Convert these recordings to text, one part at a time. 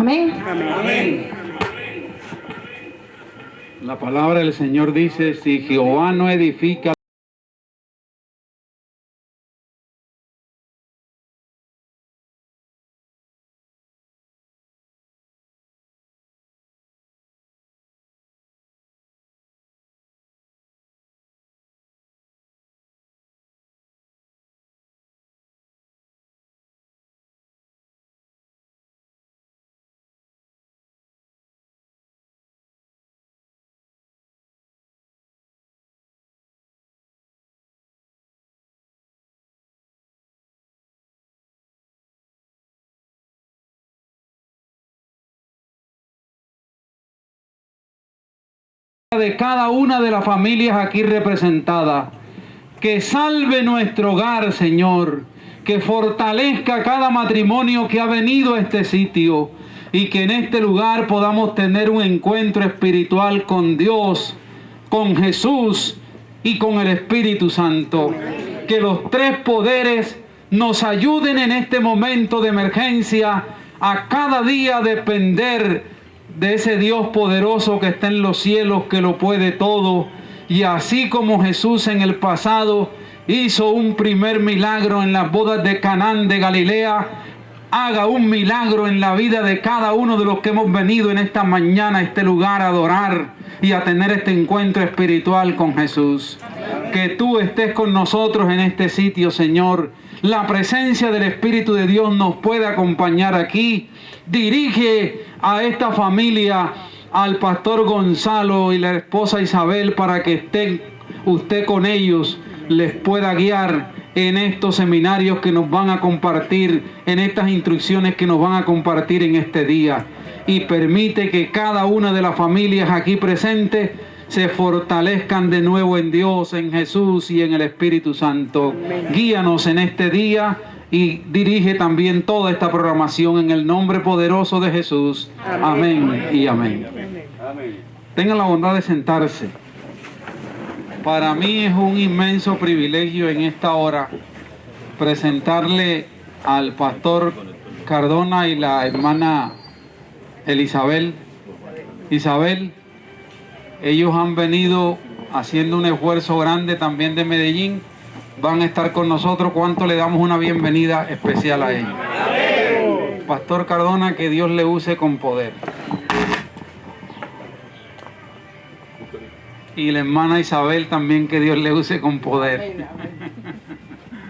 Amén. Amén. La palabra del Señor dice, si Jehová no edifica de cada una de las familias aquí representadas, que salve nuestro hogar, Señor, que fortalezca cada matrimonio que ha venido a este sitio y que en este lugar podamos tener un encuentro espiritual con Dios, con Jesús y con el Espíritu Santo. Que los tres poderes nos ayuden en este momento de emergencia a cada día depender de ese Dios poderoso que está en los cielos, que lo puede todo. Y así como Jesús en el pasado hizo un primer milagro en las bodas de Canaán de Galilea, haga un milagro en la vida de cada uno de los que hemos venido en esta mañana a este lugar a adorar y a tener este encuentro espiritual con Jesús. Que tú estés con nosotros en este sitio, Señor. La presencia del Espíritu de Dios nos puede acompañar aquí. Dirige a esta familia, al pastor Gonzalo y la esposa Isabel, para que esté usted con ellos, les pueda guiar en estos seminarios que nos van a compartir, en estas instrucciones que nos van a compartir en este día. Y permite que cada una de las familias aquí presentes se fortalezcan de nuevo en Dios, en Jesús y en el Espíritu Santo. Guíanos en este día y dirige también toda esta programación en el nombre poderoso de Jesús. Amén y amén. Tengan la bondad de sentarse. Para mí es un inmenso privilegio en esta hora presentarle al pastor Cardona y la hermana Isabel. Ellos han venido haciendo un esfuerzo grande también de Medellín. Van a estar con nosotros. ¿Cuánto le damos una bienvenida especial a ellos? Pastor Cardona, que Dios le use con poder. Y la hermana Isabel también, que Dios le use con poder.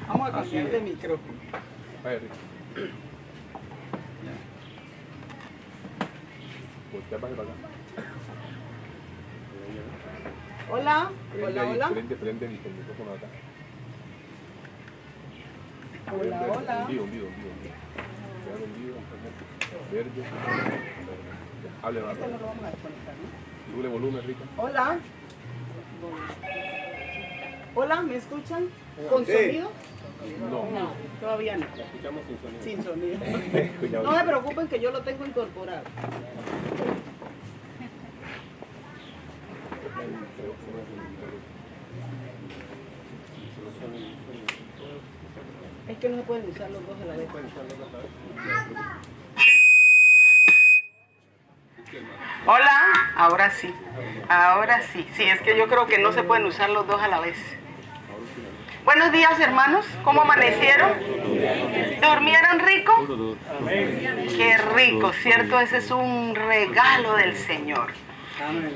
Vamos a cambiar de micrófono. Hola, hola, hola. Prende el micrófono acá. Hola, hola. Vivo. Verde. Hable más. Este no lo vamos a desconectar, ¿no? Doble volumen, Rica. Hola. Hola, ¿me escuchan? ¿Con sonido? No, todavía no. Escuchamos sin sonido. Sin sonido. No se preocupen que yo lo tengo incorporado. Es que no se pueden usar los dos a la vez. Hola, ahora sí. Ahora sí. Sí, es que yo creo que no se pueden usar los dos a la vez. Buenos días, hermanos. ¿Cómo amanecieron? ¿Durmieron rico? Qué rico, ¿cierto? Ese es un regalo del Señor.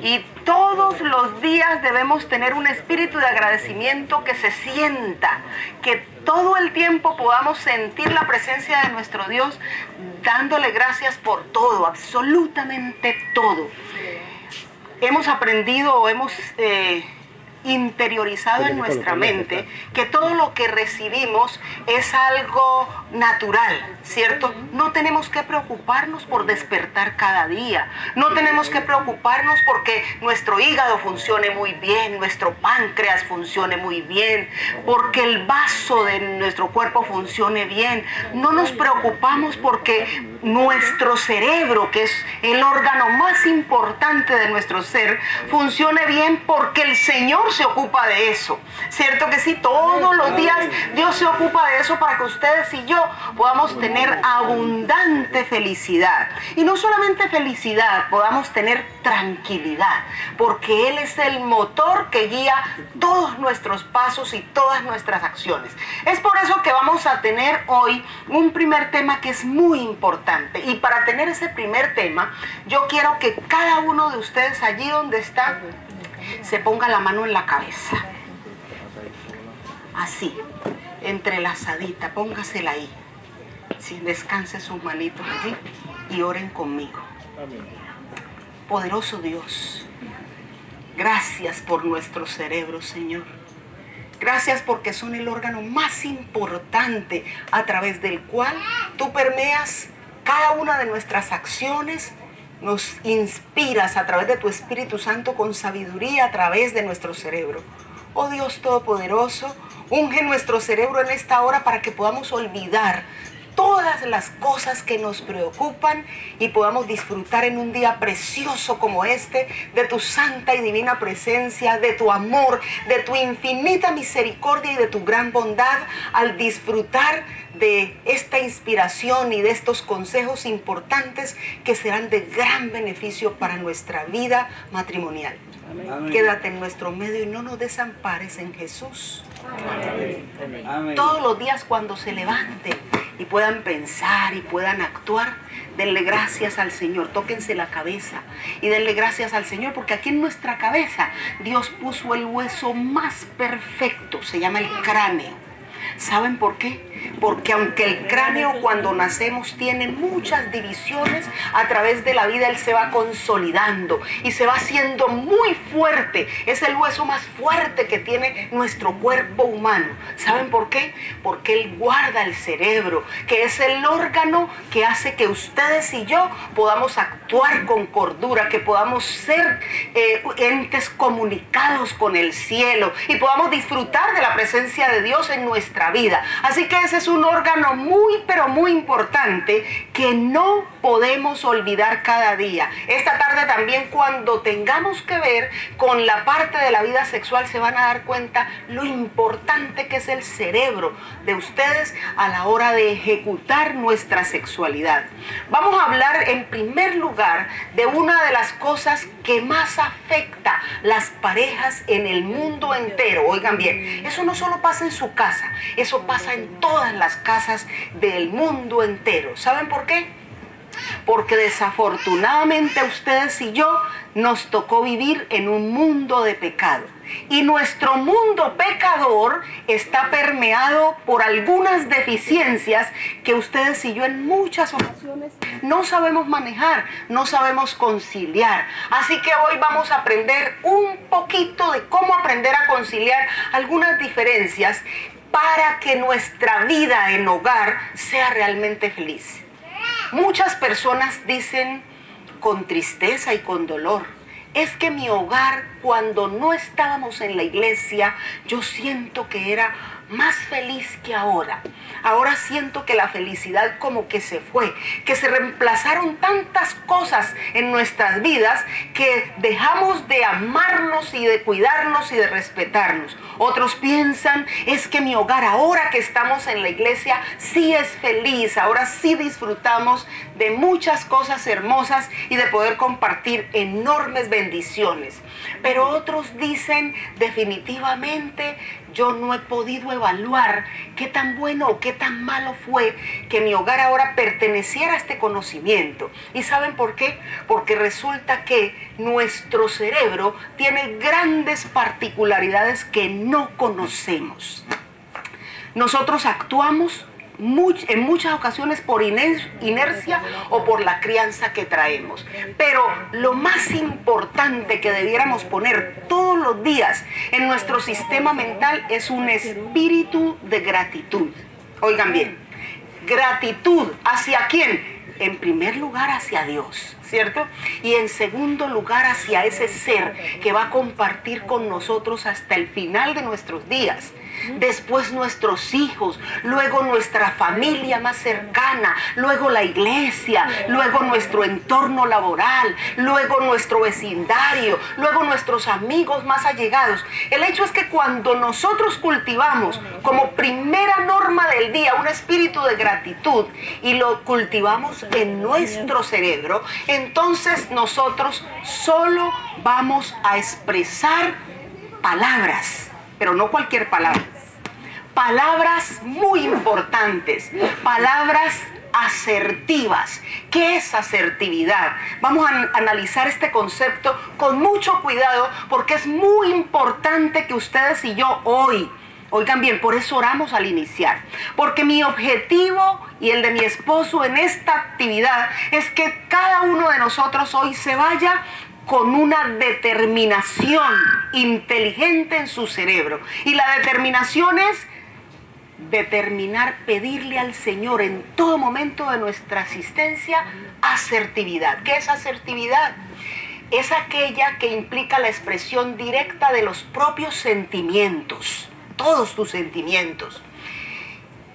Y todos los días debemos tener un espíritu de agradecimiento que se sienta, que todo el tiempo podamos sentir la presencia de nuestro Dios, dándole gracias por todo, absolutamente todo. Hemos aprendido o hemos interiorizado en nuestra mente que todo lo que recibimos es algo natural, ¿cierto? No tenemos que preocuparnos por despertar cada día, no tenemos que preocuparnos porque nuestro hígado funcione muy bien, nuestro páncreas funcione muy bien, porque el vaso de nuestro cuerpo funcione bien. No nos preocupamos porque nuestro cerebro, que es el órgano más importante de nuestro ser, funcione bien, porque el Señor se ocupa de eso, ¿cierto que sí? Todos los días Dios se ocupa de eso para que ustedes y yo yo podamos tener abundante felicidad. Y no solamente felicidad, podamos tener tranquilidad, porque Él es el motor que guía todos nuestros pasos y todas nuestras acciones. Es por eso que vamos a tener hoy un primer tema que es muy importante. Y para tener ese primer tema, yo quiero que cada uno de ustedes allí donde está, se ponga la mano en la cabeza. Así, entrelazadita, póngasela ahí. Sí, descanse sus manitos allí y oren conmigo. Poderoso Dios, gracias por nuestros cerebros, Señor. Gracias porque son el órgano más importante a través del cual tú permeas cada una de nuestras acciones, nos inspiras a través de tu Espíritu Santo con sabiduría a través de nuestro cerebro. Oh Dios Todopoderoso, unge nuestro cerebro en esta hora para que podamos olvidar todas las cosas que nos preocupan y podamos disfrutar en un día precioso como este de tu santa y divina presencia, de tu amor, de tu infinita misericordia y de tu gran bondad al disfrutar de esta inspiración y de estos consejos importantes que serán de gran beneficio para nuestra vida matrimonial. Amén. Quédate en nuestro medio y no nos desampares en Jesús. Amén. Amén. Todos los días cuando se levanten y puedan pensar y puedan actuar, denle gracias al Señor, tóquense la cabeza y denle gracias al Señor, porque aquí en nuestra cabeza Dios puso el hueso más perfecto, se llama el cráneo. ¿Saben por qué? Porque aunque el cráneo cuando nacemos tiene muchas divisiones, a través de la vida él se va consolidando y se va haciendo muy fuerte. Es el hueso más fuerte que tiene nuestro cuerpo humano. ¿Saben por qué? Porque él guarda el cerebro, que es el órgano que hace que ustedes y yo podamos actuar con cordura, que podamos ser entes comunicados con el cielo y podamos disfrutar de la presencia de Dios en nuestra vida. Así que ese es un órgano muy, pero muy importante que no podemos olvidar cada día. Esta tarde también, cuando tengamos que ver con la parte de la vida sexual, se van a dar cuenta lo importante que es el cerebro de ustedes a la hora de ejecutar nuestra sexualidad. Vamos a hablar en primer lugar de una de las cosas que más afecta las parejas en el mundo entero. Oigan bien, eso no solo pasa en su casa, eso pasa en todas las casas del mundo entero. ¿Saben por qué? Porque desafortunadamente a ustedes y yo nos tocó vivir en un mundo de pecado. Y nuestro mundo pecador está permeado por algunas deficiencias que ustedes y yo en muchas ocasiones no sabemos manejar, no sabemos conciliar. Así que hoy vamos a aprender un poquito de cómo aprender a conciliar algunas diferencias para que nuestra vida en hogar sea realmente feliz. Muchas personas dicen con tristeza y con dolor: es que mi hogar, cuando no estábamos en la iglesia, yo siento que era más feliz que ahora. Ahora siento que la felicidad como que se fue, que se reemplazaron tantas cosas en nuestras vidas que dejamos de amarnos y de cuidarnos y de respetarnos. Otros piensan: es que mi hogar, ahora que estamos en la iglesia, sí es feliz, ahora sí disfrutamos de muchas cosas hermosas y de poder compartir enormes bendiciones. Pero otros dicen: definitivamente yo no he podido evaluar qué tan bueno o qué tan malo fue que mi hogar ahora perteneciera a este conocimiento. ¿Y saben por qué? Porque resulta que nuestro cerebro tiene grandes particularidades que no conocemos. Nosotros actuamos en muchas ocasiones por inercia o por la crianza que traemos. Pero lo más importante que debiéramos poner todos los días en nuestro sistema mental es un espíritu de gratitud. Oigan bien, gratitud ¿hacia quién? En primer lugar hacia Dios, ¿cierto? Y en segundo lugar hacia ese ser que va a compartir con nosotros hasta el final de nuestros días. después nuestros hijos, luego nuestra familia más cercana, luego la iglesia, luego nuestro entorno laboral, luego nuestro vecindario, luego nuestros amigos más allegados. El hecho es que cuando nosotros cultivamos como primera norma del día un espíritu de gratitud y lo cultivamos en nuestro cerebro, entonces nosotros solo vamos a expresar palabras, pero no cualquier palabra. Palabras muy importantes, palabras asertivas. ¿Qué es asertividad? Vamos a analizar este concepto con mucho cuidado porque es muy importante que ustedes y yo hoy, oigan bien, por eso oramos al iniciar, porque mi objetivo y el de mi esposo en esta actividad es que cada uno de nosotros hoy se vaya con una determinación inteligente en su cerebro. Y la determinación es determinar, pedirle al Señor en todo momento de nuestra existencia asertividad. ¿Qué es asertividad? Es aquella que implica la expresión directa de los propios sentimientos, todos tus sentimientos,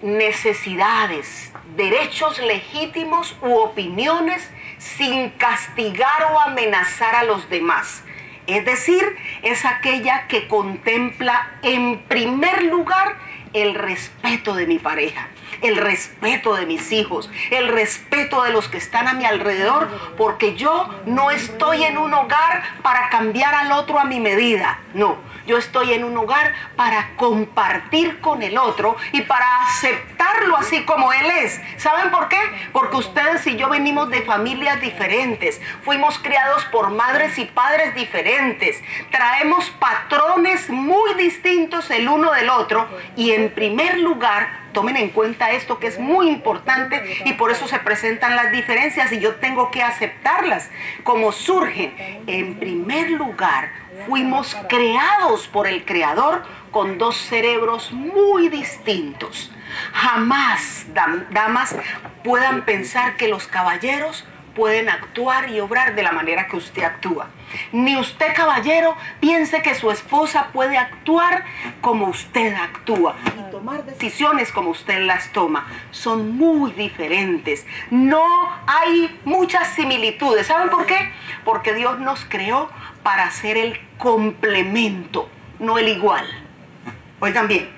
necesidades, derechos legítimos u opiniones sin castigar o amenazar a los demás. Es decir, es aquella que contempla en primer lugar el respeto de mi pareja, el respeto de mis hijos, el respeto de los que están a mi alrededor, porque yo no estoy en un hogar para cambiar al otro a mi medida, no. Yo estoy en un hogar para compartir con el otro y para aceptarlo así como él es. ¿Saben por qué? Porque ustedes y yo venimos de familias diferentes. Fuimos criados por madres y padres diferentes. Traemos patrones muy distintos el uno del otro. Y en primer lugar, tomen en cuenta esto que es muy importante y por eso se presentan las diferencias y yo tengo que aceptarlas como surgen. En primer lugar, fuimos creados por el Creador con dos cerebros muy distintos. Jamás, damas, puedan pensar que los caballeros pueden actuar y obrar de la manera que usted actúa. Ni usted, caballero, piense que su esposa puede actuar como usted actúa y tomar decisiones como usted las toma. Son muy diferentes. No hay muchas similitudes. ¿Saben por qué? Porque Dios nos creó para ser el complemento, no el igual. Oigan bien,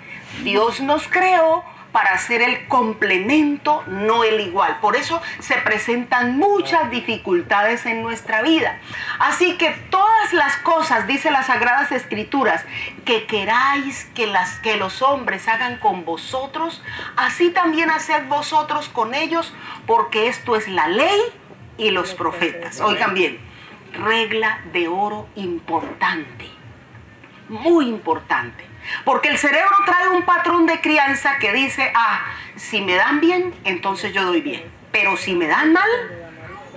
Dios nos creó para ser el complemento, no el igual. Por eso se presentan muchas dificultades en nuestra vida. Así que todas las cosas, dice las Sagradas Escrituras, que queráis que los hombres hagan con vosotros, así también haced vosotros con ellos, porque esto es la ley y los profetas. Oigan bien, regla de oro importante, muy importante. Porque el cerebro trae un patrón de crianza que dice, si me dan bien, entonces yo doy bien. Pero si me dan mal,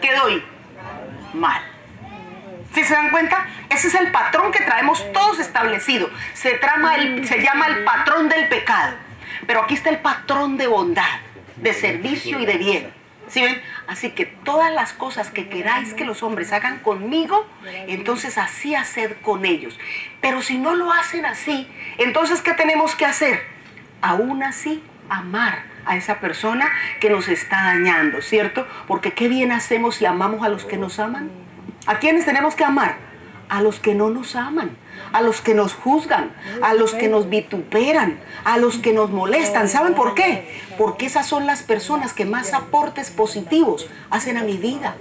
¿qué doy? Mal. ¿Sí se dan cuenta? Ese es el patrón que traemos todos establecido. Se llama el patrón del pecado. Pero aquí está el patrón de bondad, de servicio y de bien. ¿Sí ven? Así que todas las cosas que queráis que los hombres hagan conmigo, entonces así haced con ellos. Pero si no lo hacen así, entonces ¿qué tenemos que hacer? Aún así, amar a esa persona que nos está dañando, ¿cierto? Porque qué bien hacemos si amamos a los que nos aman. ¿A quiénes tenemos que amar? A los que no nos aman, a los que nos juzgan, a los que nos vituperan, a los que nos molestan. ¿Saben por qué? Porque esas son las personas que más aportes positivos hacen a mi vida.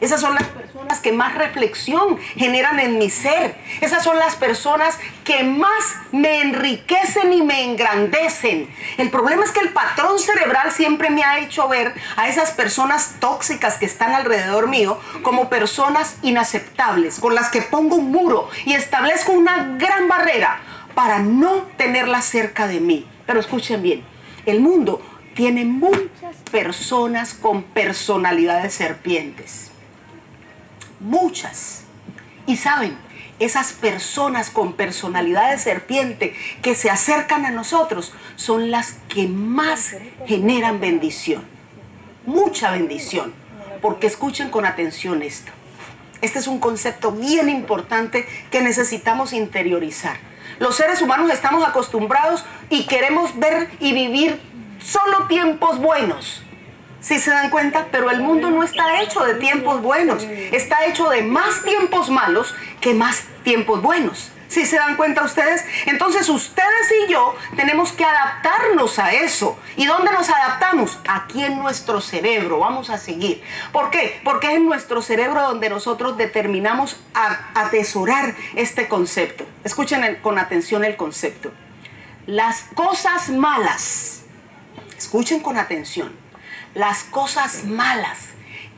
Esas son las personas que más reflexión generan en mi ser. Esas son las personas que más me enriquecen y me engrandecen. El problema es que el patrón cerebral siempre me ha hecho ver a esas personas tóxicas que están alrededor mío como personas inaceptables, con las que pongo un muro y establezco una gran barrera para no tenerlas cerca de mí. Pero escuchen bien, el mundo tiene muchas personas con personalidades serpientes. Muchas. Y saben, esas personas con personalidad de serpiente que se acercan a nosotros son las que más generan bendición. Mucha bendición. Porque escuchen con atención esto. Este es un concepto bien importante que necesitamos interiorizar. Los seres humanos estamos acostumbrados y queremos ver y vivir solo tiempos buenos. ¿Sí se dan cuenta? Pero el mundo no está hecho de tiempos buenos. Está hecho de más tiempos malos que más tiempos buenos. ¿Sí se dan cuenta ustedes? Entonces ustedes y yo tenemos que adaptarnos a eso. ¿Y dónde nos adaptamos? Aquí en nuestro cerebro. Vamos a seguir. ¿Por qué? Porque es en nuestro cerebro donde nosotros determinamos atesorar este concepto. Escuchen con atención el concepto. Las cosas malas, escuchen con atención, las cosas malas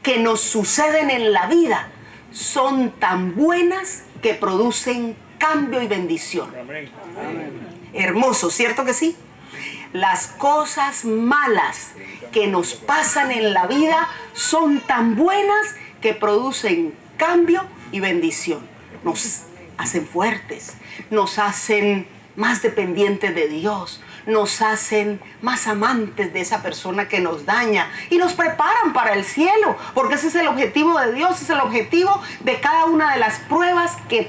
que nos suceden en la vida son tan buenas que producen cambio y bendición. Hermoso, ¿cierto que sí? Las cosas malas que nos pasan en la vida son tan buenas que producen cambio y bendición. Nos hacen fuertes, nos hacen más dependientes de Dios, nos hacen más amantes de esa persona que nos daña y nos preparan para el cielo, porque ese es el objetivo de Dios, es el objetivo de cada una de las pruebas que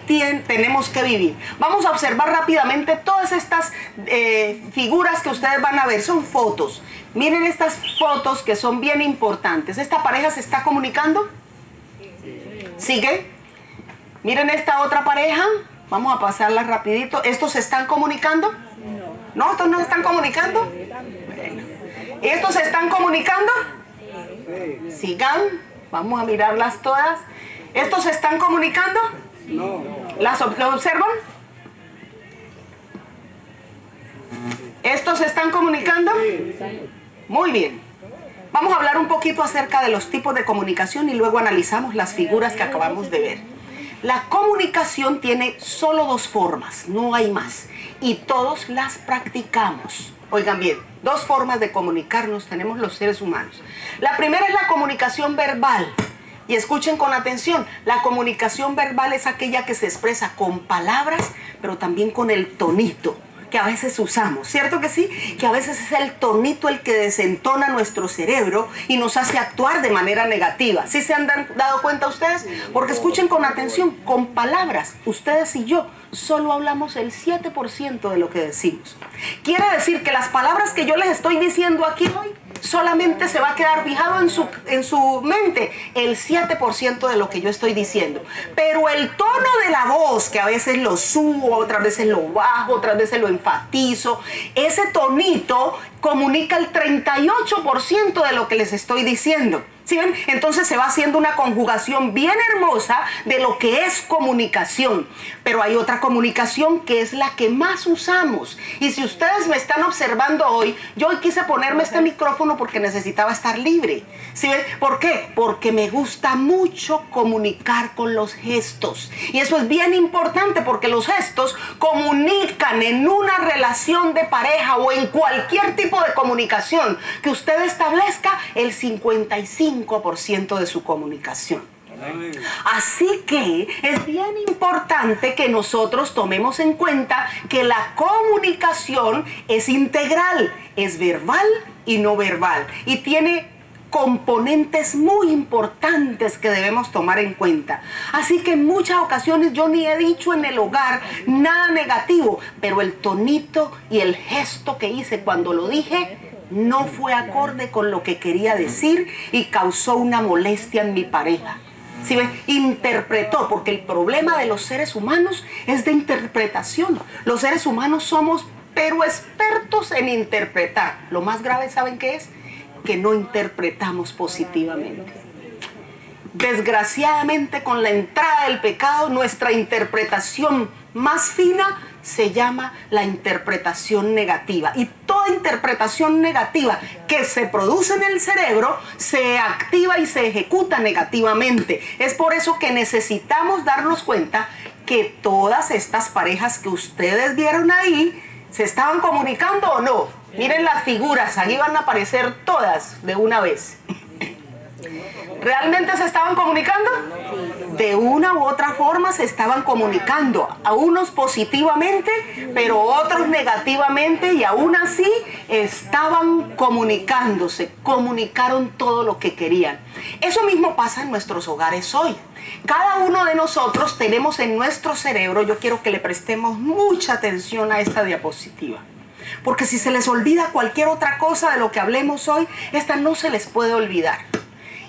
tenemos que vivir. Vamos a observar rápidamente todas estas figuras que ustedes van a ver, son fotos. Miren estas fotos que son bien importantes. ¿Esta pareja se está comunicando? ¿Sigue? Miren esta otra pareja. Vamos a pasarla rapidito. ¿Estos se están comunicando? No, estos no se están comunicando. Bueno. ¿Estos se están comunicando? Sigan. Vamos a mirarlas todas. ¿Estos se están comunicando? No. ¿Las observan? ¿Estos se están comunicando? Muy bien. Vamos a hablar un poquito acerca de los tipos de comunicación y luego analizamos las figuras que acabamos de ver. La comunicación tiene solo dos formas, no hay más. Y todos las practicamos. Oigan bien, dos formas de comunicarnos tenemos los seres humanos. La primera es la comunicación verbal. Y escuchen con atención, la comunicación verbal es aquella que se expresa con palabras, pero también con el tonito que a veces usamos, ¿cierto que sí? Que a veces es el tonito el que desentona nuestro cerebro y nos hace actuar de manera negativa. ¿Sí se han dado cuenta ustedes? Porque escuchen con atención, con palabras, ustedes y yo solo hablamos el 7% de lo que decimos. Quiere decir que las palabras que yo les estoy diciendo aquí hoy solamente se va a quedar fijado en su mente el 7% de lo que yo estoy diciendo. Pero el tono de la voz, que a veces lo subo, otras veces lo bajo, otras veces lo enfatizo, ese tonito comunica el 38% de lo que les estoy diciendo. ¿Sí ven? Entonces se va haciendo una conjugación bien hermosa de lo que es comunicación. Pero hay otra comunicación que es la que más usamos. Y si ustedes me están observando hoy, yo hoy quise ponerme este micrófono porque necesitaba estar libre. ¿Sí ven? ¿Por qué? Porque me gusta mucho comunicar con los gestos. Y eso es bien importante porque los gestos comunican en una relación de pareja o en cualquier tipo de comunicación que usted establezca el 55% de su comunicación. Así que es bien importante que nosotros tomemos en cuenta que la comunicación es integral, es verbal y no verbal, y tiene componentes muy importantes que debemos tomar en cuenta. Así que en muchas ocasiones yo ni he dicho en el hogar nada negativo, pero el tonito y el gesto que hice cuando lo dije no fue acorde con lo que quería decir y causó una molestia en mi pareja. ¿Sí ven? Interpretó, porque el problema de los seres humanos es de interpretación. Los seres humanos somos pero expertos en interpretar. Lo más grave, ¿saben qué es? Que no interpretamos positivamente. Desgraciadamente, con la entrada del pecado, nuestra interpretación más fina se llama la interpretación negativa. Y toda interpretación negativa que se produce en el cerebro se activa y se ejecuta negativamente. Es por eso que necesitamos darnos cuenta que todas estas parejas que ustedes vieron ahí, ¿se estaban comunicando o no? Miren las figuras, aquí van a aparecer todas de una vez. ¿Realmente se estaban comunicando? De una u otra forma se estaban comunicando, a unos positivamente, pero otros negativamente, y aún así estaban comunicándose, comunicaron todo lo que querían. Eso mismo pasa en nuestros hogares hoy. Cada uno de nosotros tenemos en nuestro cerebro, yo quiero que le prestemos mucha atención a esta diapositiva. Porque si se les olvida cualquier otra cosa de lo que hablemos hoy, esta no se les puede olvidar.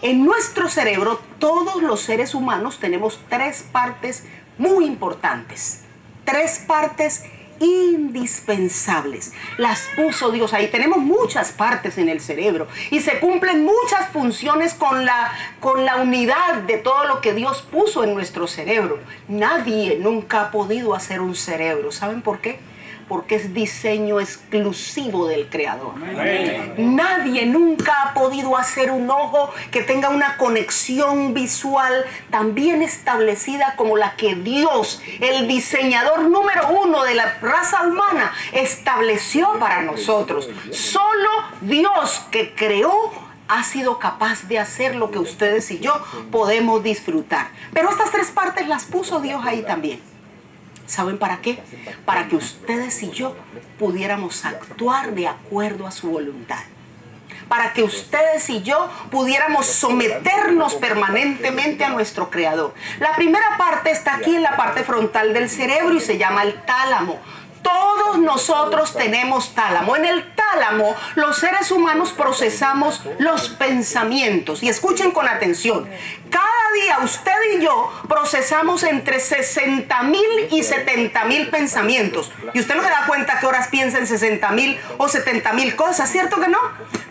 En nuestro cerebro, todos los seres humanos tenemos 3 partes muy importantes. 3 partes indispensables. Las puso Dios ahí. Tenemos muchas partes en el cerebro y se cumplen muchas funciones con la unidad de todo lo que Dios puso en nuestro cerebro. Nadie nunca ha podido hacer un cerebro. ¿Saben por qué? Porque es diseño exclusivo del Creador. Nadie nunca ha podido hacer un ojo que tenga una conexión visual tan bien establecida como la que Dios, el diseñador número 1 de la raza humana, estableció para nosotros. Solo Dios, que creó, ha sido capaz de hacer lo que ustedes y yo podemos disfrutar. Pero estas 3 partes las puso Dios ahí también. ¿Saben para qué? Para que ustedes y yo pudiéramos actuar de acuerdo a su voluntad. Para que ustedes y yo pudiéramos someternos permanentemente a nuestro Creador. La primera parte está aquí en la parte frontal del cerebro y se llama el tálamo. Todos nosotros tenemos tálamo. En el tálamo, los seres humanos procesamos los pensamientos. Y escuchen con atención. Cada día usted y yo procesamos entre 60,000 y 70,000 pensamientos. Y usted no se da cuenta que horas piensa en 60,000 o 70,000 cosas, ¿cierto que no?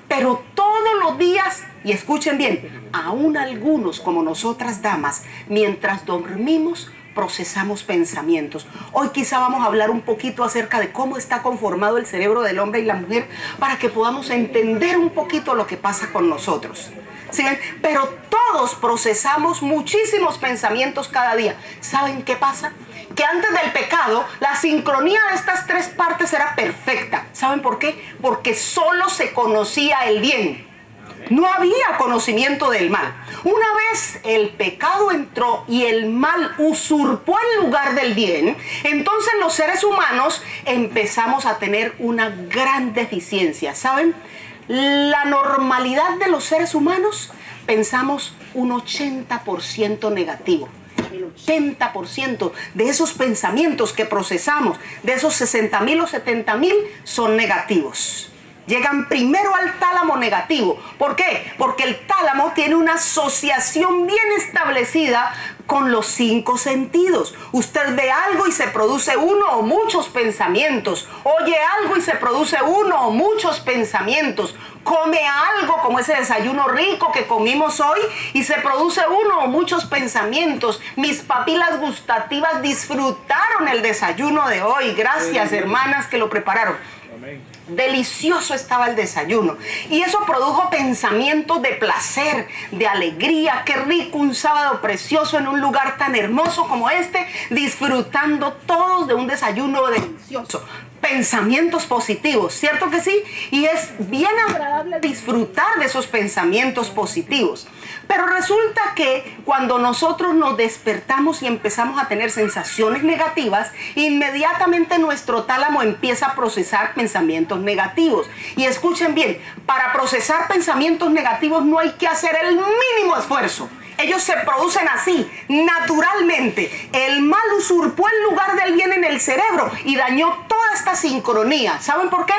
Pero todos los días, y escuchen bien, aún algunos como nosotras damas, mientras dormimos, procesamos pensamientos. Hoy quizá vamos a hablar un poquito acerca de cómo está conformado el cerebro del hombre y la mujer para que podamos entender un poquito lo que pasa con nosotros. ¿Sí ven? Pero todos procesamos muchísimos pensamientos cada día. ¿Saben qué pasa? Que antes del pecado, la sincronía de estas 3 partes era perfecta. ¿Saben por qué? Porque solo se conocía el bien. No había conocimiento del mal. Una vez el pecado entró y el mal usurpó el lugar del bien, entonces los seres humanos empezamos a tener una gran deficiencia. ¿Saben? La normalidad de los seres humanos, pensamos un 80% negativo. El 80% de esos pensamientos que procesamos, de esos 60,000 o 70,000, son negativos. Llegan primero al tálamo negativo. ¿Por qué? Porque el tálamo tiene una asociación bien establecida con los 5 sentidos. Usted ve algo y se produce uno o muchos pensamientos. Oye algo y se produce uno o muchos pensamientos. Come algo como ese desayuno rico que comimos hoy y se produce uno o muchos pensamientos. Mis papilas gustativas disfrutaron el desayuno de hoy. Gracias, hermanas, que lo prepararon. Delicioso estaba el desayuno y eso produjo pensamientos de placer, de alegría. Qué rico un sábado precioso en un lugar tan hermoso como este, disfrutando todos de un desayuno delicioso. Pensamientos positivos, ¿cierto que sí? Y es bien agradable disfrutar de esos pensamientos positivos. Pero resulta que cuando nosotros nos despertamos y empezamos a tener sensaciones negativas, inmediatamente nuestro tálamo empieza a procesar pensamientos negativos. Y escuchen bien, para procesar pensamientos negativos no hay que hacer el mínimo esfuerzo. Ellos se producen así, naturalmente. El mal usurpó el lugar del bien en el cerebro y dañó toda esta sincronía. ¿Saben por qué?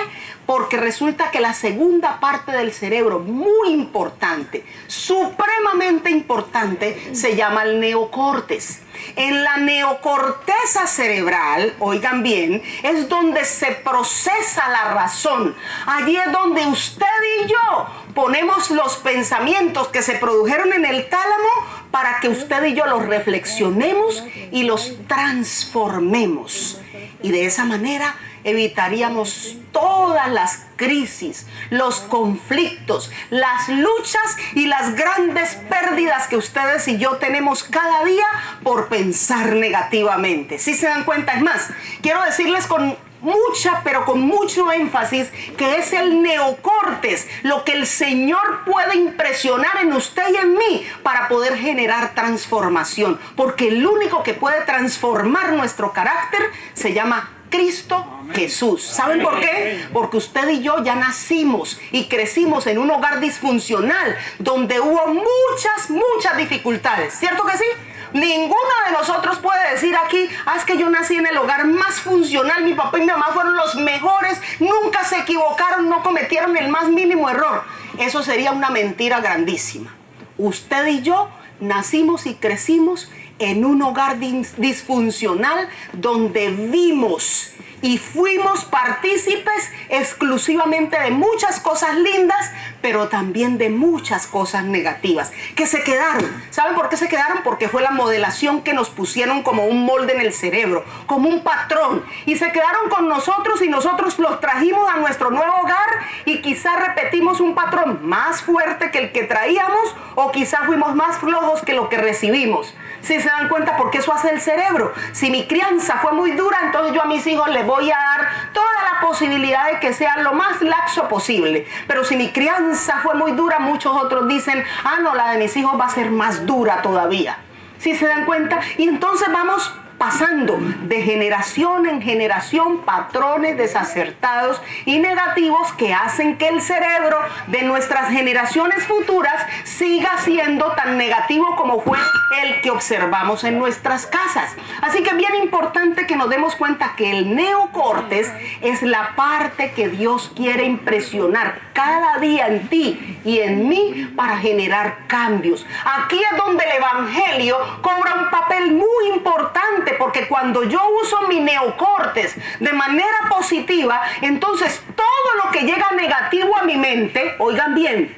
Porque resulta que la segunda parte del cerebro, muy importante, supremamente importante, se llama el neocortes. En la neocorteza cerebral, oigan bien, es donde se procesa la razón. Allí es donde usted y yo ponemos los pensamientos que se produjeron en el tálamo para que usted y yo los reflexionemos y los transformemos. Y de esa manera evitaríamos todas las crisis, los conflictos, las luchas y las grandes pérdidas que ustedes y yo tenemos cada día por pensar negativamente. ¿Sí se dan cuenta? Es más, quiero decirles con mucho énfasis que es el neocortes lo que el Señor puede impresionar en usted y en mí para poder generar transformación, porque el único que puede transformar nuestro carácter se llama Cristo Jesús. ¿Saben por qué? Porque usted y yo ya nacimos y crecimos en un hogar disfuncional donde hubo muchas dificultades, ¿cierto que sí? Ninguno de nosotros puede decir aquí, es que yo nací en el hogar más funcional, mi papá y mi mamá fueron los mejores, nunca se equivocaron, no cometieron el más mínimo error. Eso sería una mentira grandísima. Usted y yo nacimos y crecimos en un hogar disfuncional donde vimos y fuimos partícipes exclusivamente de muchas cosas lindas, pero también de muchas cosas negativas que se quedaron. ¿Saben por qué se quedaron? Porque fue la modelación que nos pusieron como un molde en el cerebro, como un patrón, y se quedaron con nosotros y nosotros los trajimos a nuestro nuevo hogar y quizás repetimos un patrón más fuerte que el que traíamos, o quizás fuimos más flojos que lo que recibimos. Si se dan cuenta, porque eso hace el cerebro. Si mi crianza fue muy dura, entonces yo a mis hijos les voy a dar toda la posibilidad de que sean lo más laxo posible. Pero si mi crianza fue muy dura, muchos otros dicen, no, la de mis hijos va a ser más dura todavía. ¿Sí se dan cuenta? Y entonces vamos pasando de generación en generación patrones desacertados y negativos que hacen que el cerebro de nuestras generaciones futuras siga siendo tan negativo como fue el que observamos en nuestras casas. Así que es bien importante que nos demos cuenta que el neocortes es la parte que Dios quiere impresionar cada día en ti y en mí para generar cambios. Aquí es donde el evangelio cobra un papel muy importante, porque cuando yo uso mi neocortes de manera positiva, entonces todo lo que llega negativo a mi mente, oigan bien,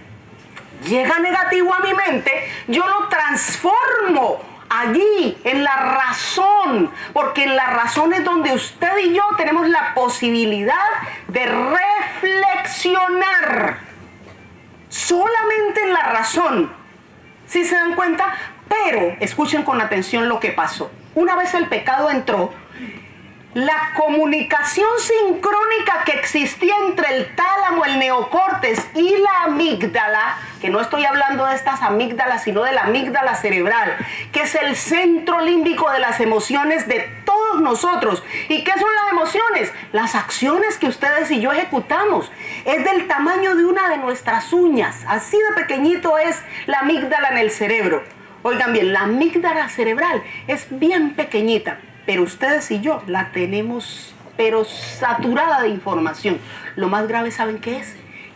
llega negativo a mi mente, yo lo transformo allí en la razón, porque en la razón es donde usted y yo tenemos la posibilidad de reflexionar. Solamente en la razón. ¿Sí se dan cuenta? Pero escuchen con atención lo que pasó. Una vez el pecado entró, la comunicación sincrónica que existía entre el tálamo, el neocortes y la amígdala, que no estoy hablando de estas amígdalas, sino de la amígdala cerebral, que es el centro límbico de las emociones de todos nosotros. ¿Y qué son las emociones? Las acciones que ustedes y yo ejecutamos. Es del tamaño de una de nuestras uñas. Así de pequeñito es la amígdala en el cerebro. Oigan bien, la amígdala cerebral es bien pequeñita, pero ustedes y yo la tenemos pero saturada de información. Lo más grave, ¿saben qué es?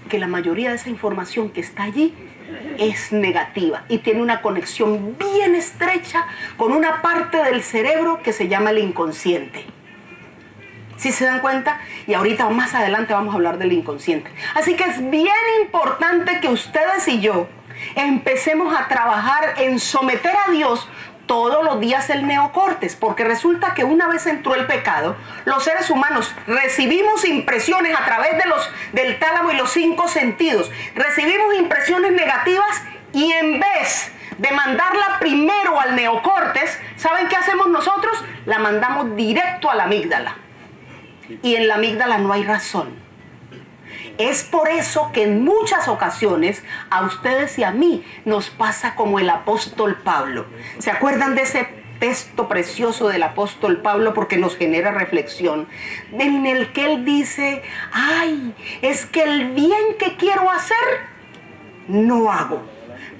Que la mayoría de esa información que está allí es negativa y tiene una conexión bien estrecha con una parte del cerebro que se llama el inconsciente. ¿Sí se dan cuenta? Y ahorita más adelante vamos a hablar del inconsciente. Así que es bien importante que ustedes y yo empecemos a trabajar en someter a Dios todos los días el neocortes, porque resulta que una vez entró el pecado, los seres humanos recibimos impresiones a través del tálamo y los 5 sentidos. Recibimos impresiones negativas y en vez de mandarla primero al neocortes, ¿saben qué hacemos nosotros? La mandamos directo a la amígdala. Y en la amígdala no hay razón. Es por eso que en muchas ocasiones a ustedes y a mí nos pasa como el apóstol Pablo. ¿Se acuerdan de ese texto precioso del apóstol Pablo? Porque nos genera reflexión. En el que él dice, es que el bien que quiero hacer, no hago.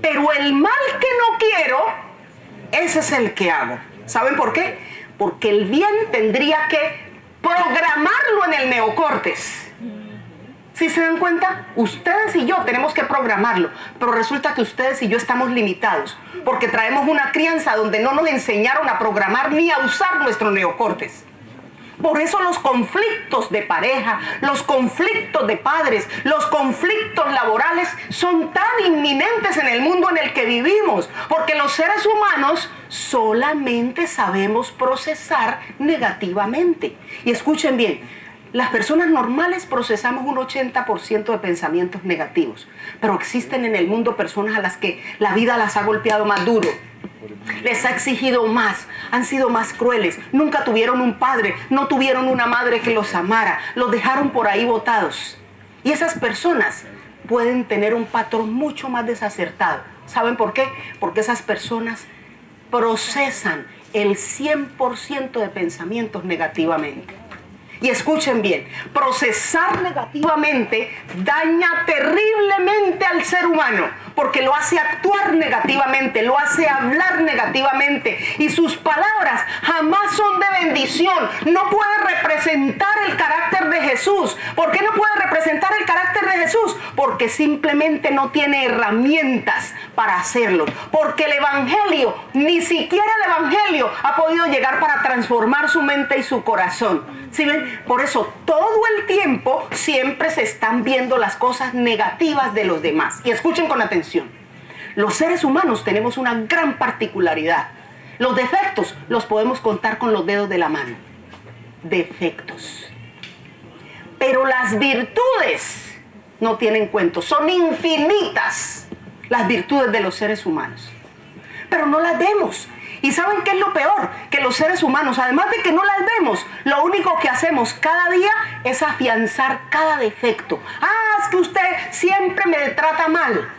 Pero el mal que no quiero, ese es el que hago. ¿Saben por qué? Porque el bien tendría que programarlo en el neocortes. ¿Sí se dan cuenta? Ustedes y yo tenemos que programarlo, pero resulta que ustedes y yo estamos limitados, porque traemos una crianza donde no nos enseñaron a programar ni a usar nuestro neocortes. Por eso los conflictos de pareja, los conflictos de padres, los conflictos laborales son tan inminentes en el mundo en el que vivimos, porque los seres humanos solamente sabemos procesar negativamente. Y escuchen bien, las personas normales procesamos un 80% de pensamientos negativos, pero existen en el mundo personas a las que la vida las ha golpeado más duro, les ha exigido más, han sido más crueles, nunca tuvieron un padre, no tuvieron una madre que los amara, los dejaron por ahí botados. Y esas personas pueden tener un patrón mucho más desacertado. ¿Saben por qué? Porque esas personas procesan el 100% de pensamientos negativamente. Y escuchen bien, procesar negativamente daña terriblemente al ser humano, porque lo hace actuar negativamente, lo hace hablar negativamente, y sus palabras jamás son de bendición. No puede representar el carácter de Jesús. ¿Por qué no puede representar el carácter de Jesús? Porque simplemente no tiene herramientas para hacerlo, porque el evangelio, ni siquiera el evangelio ha podido llegar para transformar su mente y su corazón. ¿Sí ven? Por eso todo el tiempo siempre se están viendo las cosas negativas de los demás. Y escuchen con atención, los seres humanos tenemos una gran particularidad. Los defectos los podemos contar con los dedos de la mano. Defectos. Pero las virtudes no tienen cuento, son infinitas las virtudes de los seres humanos, pero no las vemos. ¿Y saben qué es lo peor? Que los seres humanos, además de que no las vemos, lo único que hacemos cada día es afianzar cada defecto. Ah, es que usted siempre me trata mal.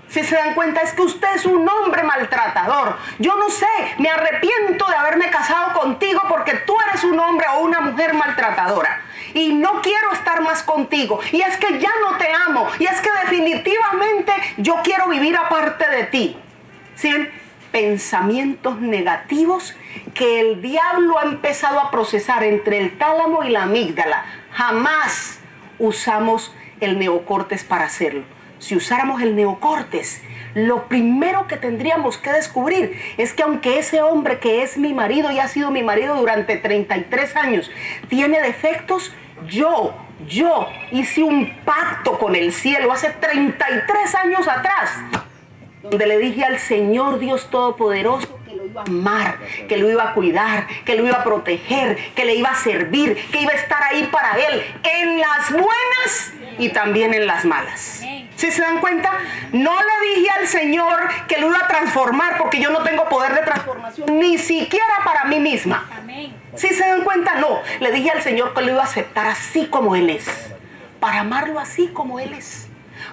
Si se dan cuenta, es que usted es un hombre maltratador. Yo no sé, me arrepiento de haberme casado contigo porque tú eres un hombre o una mujer maltratadora. Y no quiero estar más contigo. Y es que ya no te amo. Y es que definitivamente yo quiero vivir aparte de ti. ¿Sí ven? Pensamientos negativos que el diablo ha empezado a procesar entre el tálamo y la amígdala. Jamás usamos el neocórtex para hacerlo. Si usáramos el neocórtex, lo primero que tendríamos que descubrir es que aunque ese hombre que es mi marido y ha sido mi marido durante 33 años, tiene defectos, yo hice un pacto con el cielo hace 33 años atrás, donde le dije al Señor Dios Todopoderoso que lo iba a amar, que lo iba a cuidar, que lo iba a proteger, que le iba a servir, que iba a estar ahí para Él, en las buenas y también en las malas. ¿Sí se dan cuenta? No le dije al Señor que lo iba a transformar, porque yo no tengo poder de transformación, ni siquiera para mí misma. ¿Sí se dan cuenta? No, le dije al Señor que lo iba a aceptar así como Él es, para amarlo así como Él es,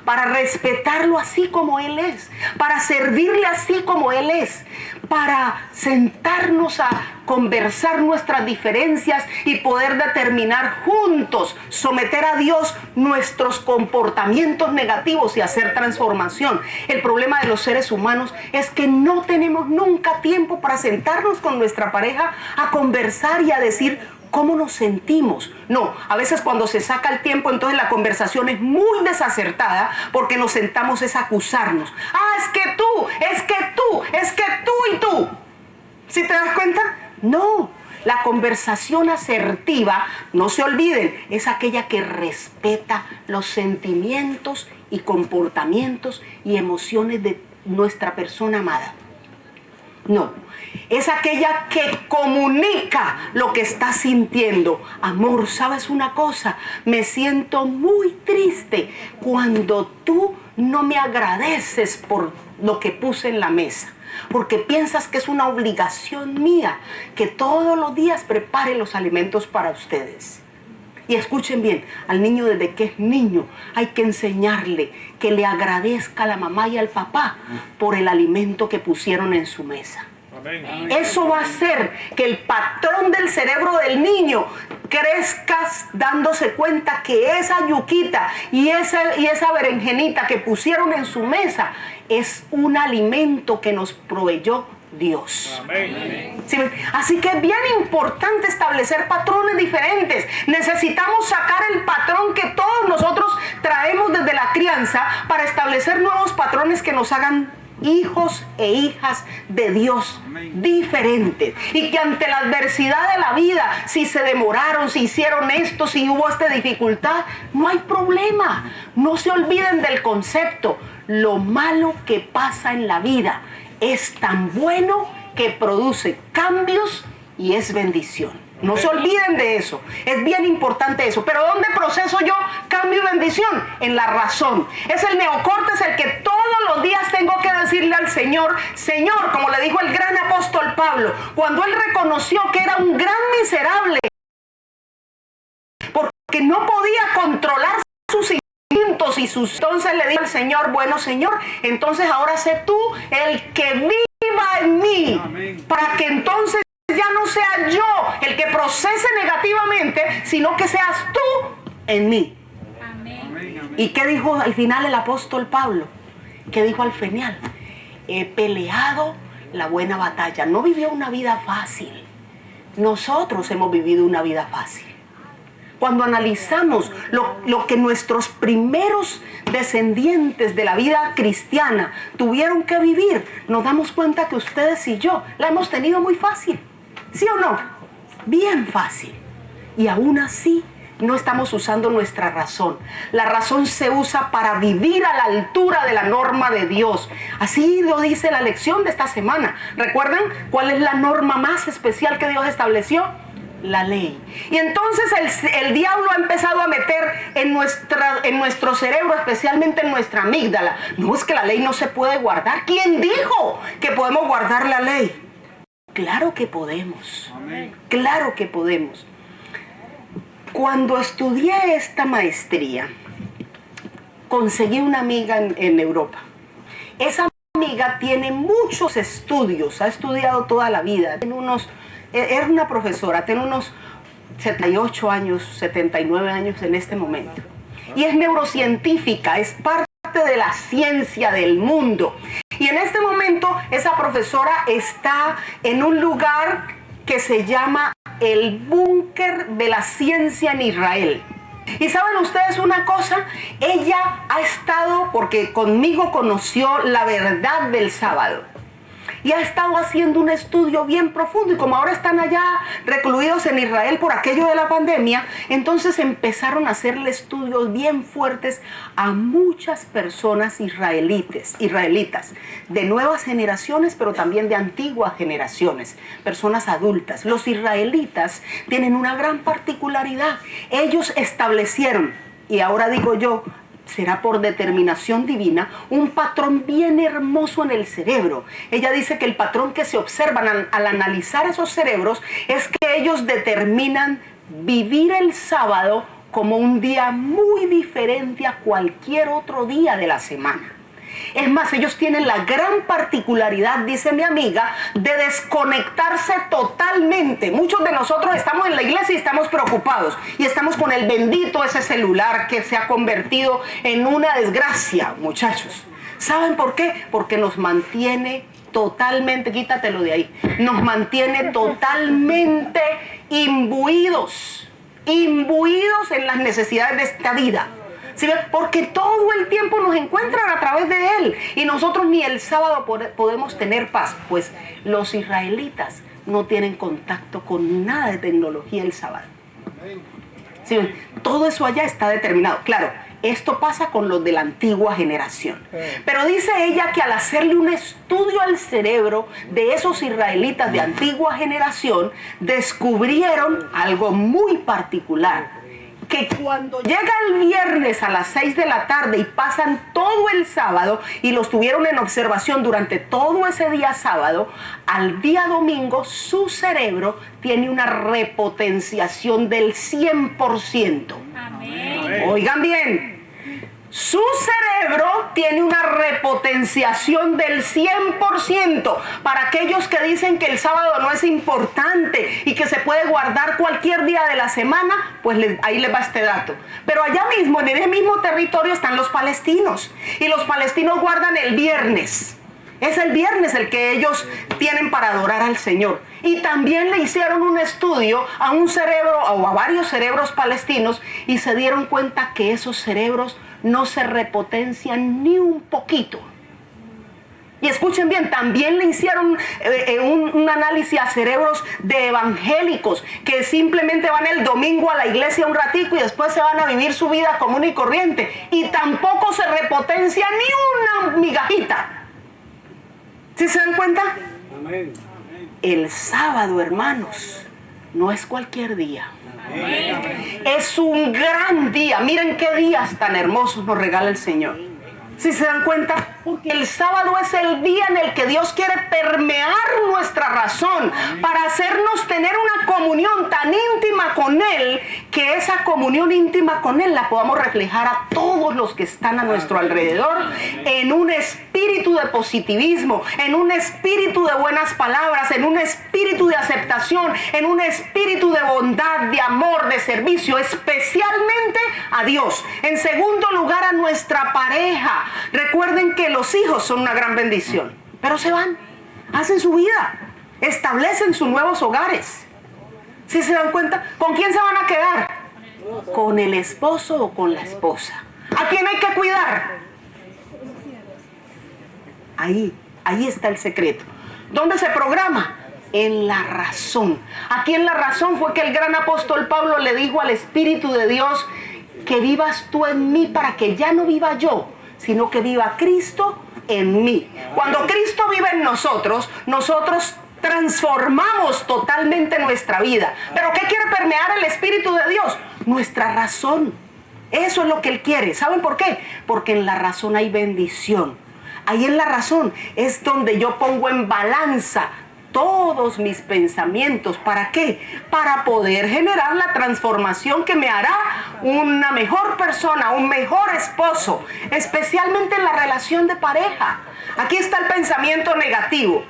para respetarlo así como Él es, para servirle así como Él es, para sentarnos a conversar nuestras diferencias y poder determinar juntos, someter a Dios nuestros comportamientos negativos y hacer transformación. El problema de los seres humanos es que no tenemos nunca tiempo para sentarnos con nuestra pareja a conversar y a decir cómo nos sentimos. No, a veces cuando se saca el tiempo, entonces la conversación es muy desacertada, porque nos sentamos es a acusarnos. Ah, es que tú y tú. ¿Sí te das cuenta? No, la conversación asertiva, no se olviden, es aquella que respeta los sentimientos y comportamientos y emociones de nuestra persona amada. No, es aquella que comunica lo que está sintiendo. Amor, ¿sabes una cosa? Me siento muy triste cuando tú no me agradeces por lo que puse en la mesa, porque piensas que es una obligación mía que todos los días prepare los alimentos para ustedes. Y escuchen bien, al niño desde que es niño hay que enseñarle que le agradezca a la mamá y al papá por el alimento que pusieron en su mesa. Eso va a hacer que el patrón del cerebro del niño crezca dándose cuenta que esa yuquita y esa berenjenita que pusieron en su mesa es un alimento que nos proveyó Dios. ¿Sí? Así que es bien importante establecer patrones diferentes. Necesitamos sacar el patrón que todos nosotros traemos desde la crianza para establecer nuevos patrones que nos hagan hijos e hijas de Dios diferentes, y que ante la adversidad de la vida, si se demoraron, si hicieron esto, si hubo esta dificultad, no hay problema. No se olviden del concepto: lo malo que pasa en la vida es tan bueno que produce cambios y es bendición. No se olviden de eso. Es bien importante eso. Pero ¿dónde proceso yo cambio y bendición? En la razón. Es el neocórtex el que todos los días tengo que decirle al Señor: Señor, como le dijo el gran apóstol Pablo, cuando él reconoció que era un gran miserable, porque no podía controlar sus instintos y sus... Entonces le dijo al Señor: bueno, Señor, entonces ahora sé tú el que viva en mí. Amén. Para que entonces ya no sea yo el que procese negativamente, sino que seas tú en mí. Amén. ¿Y qué dijo al final el apóstol Pablo? ¿Qué dijo al final? He peleado la buena batalla. No vivió una vida fácil. Nosotros hemos vivido una vida fácil. Cuando analizamos lo que nuestros primeros descendientes de la vida cristiana tuvieron que vivir, nos damos cuenta que ustedes y yo la hemos tenido muy fácil. ¿Sí o no? Bien fácil. Y aún así no estamos usando nuestra razón. La razón se usa para vivir a la altura de la norma de Dios. Así lo dice la lección de esta semana. ¿Recuerdan cuál es la norma más especial que Dios estableció? La ley. Y entonces el diablo ha empezado a meter en nuestro cerebro, especialmente en nuestra amígdala. No, es que la ley no se puede guardar. ¿Quién dijo que podemos guardar la ley? Claro que podemos. Amén. Claro que podemos. Cuando estudié esta maestría, conseguí una amiga en Europa. Esa amiga tiene muchos estudios, ha estudiado toda la vida. Era una profesora, tiene unos 78 años, 79 años en este momento. Y es neurocientífica, es parte de la ciencia del mundo. Y en este momento esa profesora está en un lugar que se llama el búnker de la ciencia en Israel. Y saben ustedes una cosa, ella ha estado, porque conmigo conoció la verdad del sábado. Y ha estado haciendo un estudio bien profundo. Y como ahora están allá recluidos en Israel por aquello de la pandemia, entonces empezaron a hacerle estudios bien fuertes a muchas personas israelitas, de nuevas generaciones, pero también de antiguas generaciones, personas adultas. Los israelitas tienen una gran particularidad. Ellos establecieron, y ahora digo yo, será por determinación divina, un patrón bien hermoso en el cerebro. Ella dice que el patrón que se observan al analizar esos cerebros es que ellos determinan vivir el sábado como un día muy diferente a cualquier otro día de la semana. Es más, ellos tienen la gran particularidad, dice mi amiga, de desconectarse totalmente. Muchos de nosotros estamos en la iglesia y estamos preocupados. Y estamos con el bendito ese celular que se ha convertido en una desgracia, muchachos. ¿Saben por qué? Porque nos mantiene totalmente, quítatelo de ahí, nos mantiene totalmente imbuidos en las necesidades de esta vida. ¿Sí? Porque todo el tiempo nos encuentran a través de él y nosotros ni el sábado podemos tener paz. Pues los israelitas no tienen contacto con nada de tecnología el sábado. ¿Sí? Todo eso allá está determinado. Claro, esto pasa con los de la antigua generación. Pero dice ella que al hacerle un estudio al cerebro de esos israelitas de antigua generación, descubrieron algo muy particular. Que cuando llega el viernes a las 6 de la tarde y pasan todo el sábado y los tuvieron en observación durante todo ese día sábado, al día domingo su cerebro tiene una repotenciación del 100%. Amén. Oigan bien. Su cerebro tiene una repotenciación del 100%. Para aquellos que dicen que el sábado no es importante y que se puede guardar cualquier día de la semana, pues ahí les va este dato. Pero allá mismo, en ese mismo territorio, están los palestinos. Y los palestinos guardan el viernes. Es el viernes el que ellos tienen para adorar al Señor. Y también le hicieron un estudio a un cerebro o a varios cerebros palestinos y se dieron cuenta que esos cerebros no se repotencian ni un poquito. Y escuchen bien, también le hicieron un análisis a cerebros de evangélicos que simplemente van el domingo a la iglesia un ratico y después se van a vivir su vida común y corriente. Y tampoco se repotencia ni una migajita. ¿Sí se dan cuenta? Amén. El sábado, hermanos, no es cualquier día. Amén. Es un gran día. Miren qué días tan hermosos nos regala el Señor. ¿Sí se dan cuenta? Porque el sábado es el día en el que Dios quiere permear nuestra razón para hacernos tener una comunión tan íntima con Él, que esa comunión íntima con Él la podamos reflejar a todos los que están a nuestro alrededor en un espíritu de positivismo, en un espíritu de buenas palabras, en un espíritu de aceptación, en un espíritu de bondad, de amor, de servicio, especialmente a Dios. En segundo lugar, a nuestra pareja. Recuerden que los hijos son una gran bendición, pero se van, hacen su vida, establecen sus nuevos hogares. ¿Sí se dan cuenta? ¿Con quién se van a quedar? ¿Con el esposo o con la esposa? ¿A quién hay que cuidar? Ahí está el secreto. ¿Dónde se programa? En la razón. Aquí en la razón fue que el gran apóstol Pablo le dijo al Espíritu de Dios: que vivas tú en mí para que ya no viva yo, sino que viva Cristo en mí. Cuando Cristo vive en nosotros, nosotros transformamos totalmente nuestra vida. ¿Pero qué quiere permear el Espíritu de Dios? Nuestra razón. Eso es lo que Él quiere. ¿Saben por qué? Porque en la razón hay bendición. Ahí en la razón es donde yo pongo en balanza todos mis pensamientos. ¿Para qué? Para poder generar la transformación que me hará una mejor persona, un mejor esposo, especialmente en la relación de pareja. Aquí está el pensamiento negativo.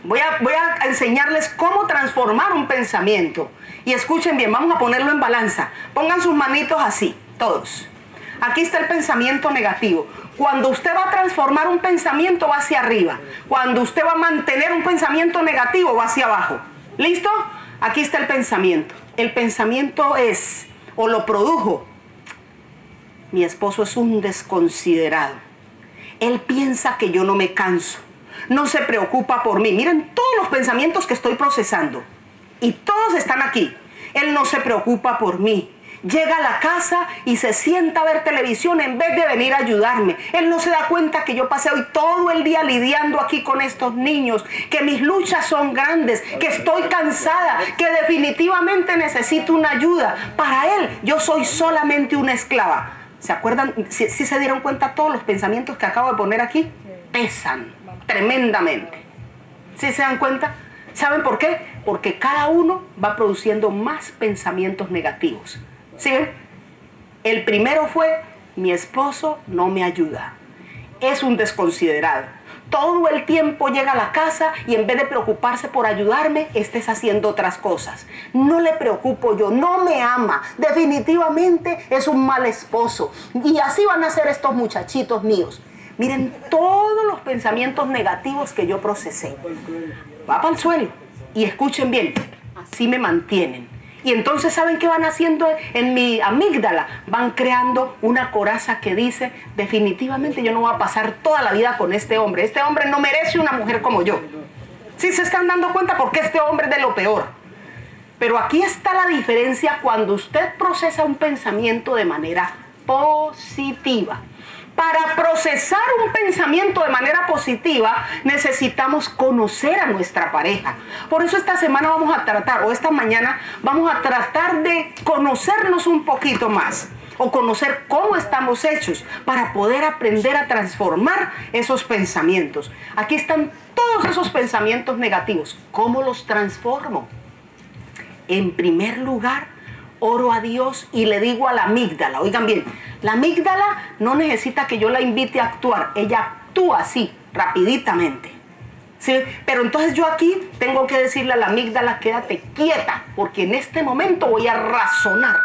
Voy a enseñarles cómo transformar un pensamiento. Y escuchen bien, vamos a ponerlo en balanza. Pongan sus manitos así, todos. Aquí está el pensamiento negativo. Cuando usted va a transformar un pensamiento, va hacia arriba. Cuando usted va a mantener un pensamiento negativo, va hacia abajo. ¿Listo? Aquí está el pensamiento. El pensamiento es, o lo produjo: mi esposo es un desconsiderado. Él piensa que yo no me canso. No se preocupa por mí. Miren todos los pensamientos que estoy procesando. Y todos están aquí. Él no se preocupa por mí. Llega a la casa y se sienta a ver televisión en vez de venir a ayudarme. Él no se da cuenta que yo pasé hoy todo el día lidiando aquí con estos niños, que mis luchas son grandes, que estoy cansada, que definitivamente necesito una ayuda. Para él, yo soy solamente una esclava. ¿Se acuerdan? ¿Sí se dieron cuenta todos los pensamientos que acabo de poner aquí? Pesan tremendamente. ¿Sí se dan cuenta? ¿Saben por qué? Porque cada uno va produciendo más pensamientos negativos. ¿Sí ven? El primero fue: mi esposo no me ayuda, es un desconsiderado. Todo el tiempo llega a la casa y en vez de preocuparse por ayudarme, estés haciendo otras cosas. No le preocupo yo, no me ama, definitivamente es un mal esposo. Y así van a ser estos muchachitos míos. Miren todos los pensamientos negativos que yo procesé. Va para el suelo. Y escuchen bien, así me mantienen. Y entonces, ¿saben qué van haciendo en mi amígdala? Van creando una coraza que dice: definitivamente yo no voy a pasar toda la vida con este hombre. Este hombre no merece una mujer como yo. ¿Sí se están dando cuenta? Porque este hombre es de lo peor. Pero aquí está la diferencia cuando usted procesa un pensamiento de manera positiva. Para procesar un pensamiento de manera positiva, necesitamos conocer a nuestra pareja. Por eso esta semana vamos a tratar, o esta mañana, vamos a tratar de conocernos un poquito más, o conocer cómo estamos hechos, para poder aprender a transformar esos pensamientos. Aquí están todos esos pensamientos negativos. ¿Cómo los transformo? En primer lugar, oro a Dios y le digo a la amígdala, oigan bien, la amígdala no necesita que yo la invite a actuar, ella actúa así, rapiditamente. ¿Sí? Pero entonces yo aquí tengo que decirle a la amígdala: quédate quieta, porque en este momento voy a razonar.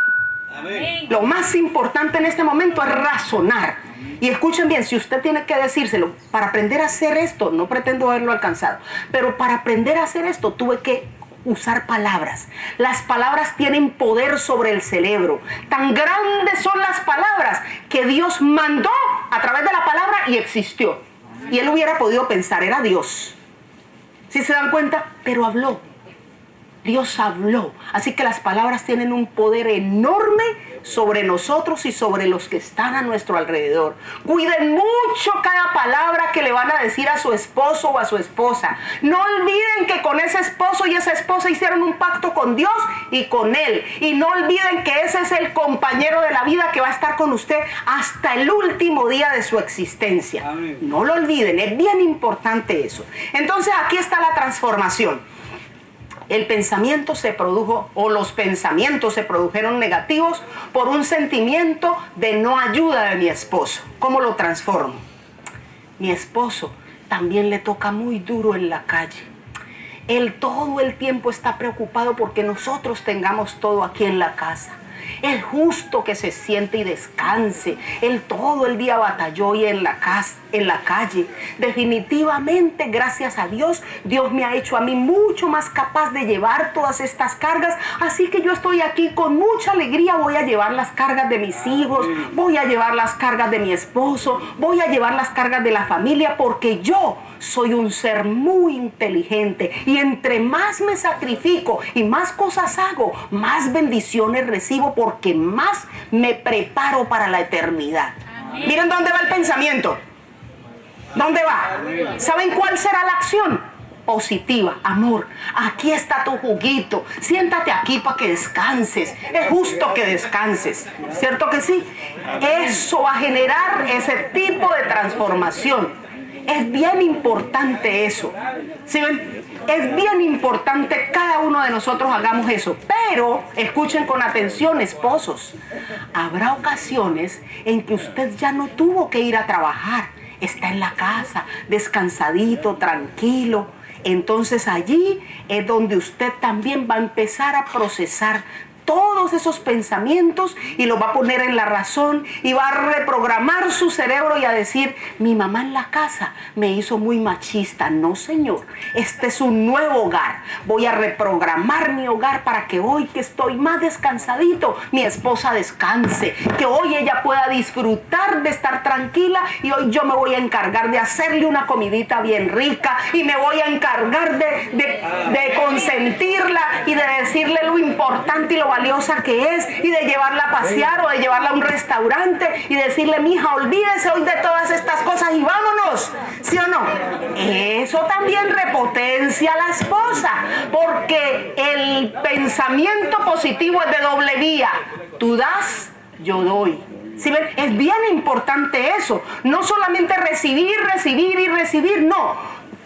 Amén. Lo más importante en este momento es razonar. Y escuchen bien, si usted tiene que decírselo, para aprender a hacer esto, no pretendo haberlo alcanzado, pero para aprender a hacer esto tuve que usar palabras. Las palabras tienen poder sobre el cerebro. Tan grandes son las palabras que Dios mandó a través de la palabra y existió. Y él hubiera podido pensar, era Dios. ¿Sí se dan cuenta? Pero habló. Dios habló. Así que las palabras tienen un poder enorme sobre nosotros y sobre los que están a nuestro alrededor. Cuiden mucho cada palabra que le van a decir a su esposo o a su esposa. No olviden que con ese esposo y esa esposa hicieron un pacto con Dios y con Él. Y no olviden que ese es el compañero de la vida que va a estar con usted hasta el último día de su existencia. Amén. No lo olviden, es bien importante eso. Entonces aquí está la transformación. El pensamiento se produjo, o los pensamientos se produjeron negativos por un sentimiento de no ayuda de mi esposo. ¿Cómo lo transformo? Mi esposo también le toca muy duro en la calle. Él todo el tiempo está preocupado porque nosotros tengamos todo aquí en la casa. Es justo que se siente y descanse. Él todo el día batalló y en la calle. Definitivamente, gracias a Dios, Dios me ha hecho a mí mucho más capaz de llevar todas estas cargas. Así que yo estoy aquí con mucha alegría. Voy a llevar las cargas de mis hijos, voy a llevar las cargas de mi esposo, voy a llevar las cargas de la familia, porque yo soy un ser muy inteligente y entre más me sacrifico y más cosas hago, más bendiciones recibo, porque más me preparo para la eternidad. Miren dónde va el pensamiento. ¿Dónde va? ¿Saben cuál será la acción? Positiva. Amor, aquí está tu juguito. Siéntate aquí para que descanses. Es justo que descanses. ¿Cierto que sí? Eso va a generar ese tipo de transformación. Es bien importante eso. ¿Sí ven? Es bien importante cada uno de nosotros hagamos eso. Pero, escuchen con atención, esposos. Habrá ocasiones en que usted ya no tuvo que ir a trabajar. Está en la casa, descansadito, tranquilo. Entonces allí es donde usted también va a empezar a procesar todos esos pensamientos y los va a poner en la razón y va a reprogramar su cerebro y a decir: mi mamá en la casa me hizo muy machista. No, señor, este es un nuevo hogar. Voy a reprogramar mi hogar para que hoy, que estoy más descansadito, mi esposa descanse, que hoy ella pueda disfrutar de estar tranquila, y hoy yo me voy a encargar de hacerle una comidita bien rica y me voy a encargar de consentirla y de decirle lo importante y lo valiosa que es, y de llevarla a pasear o de llevarla a un restaurante y decirle: mija, olvídese hoy de todas estas cosas y vámonos. ¿Sí o no? Eso también repotencia a la esposa, porque el pensamiento positivo es de doble vía. Tú das, yo doy. ¿Sí ven? Es bien importante eso. No solamente recibir, no.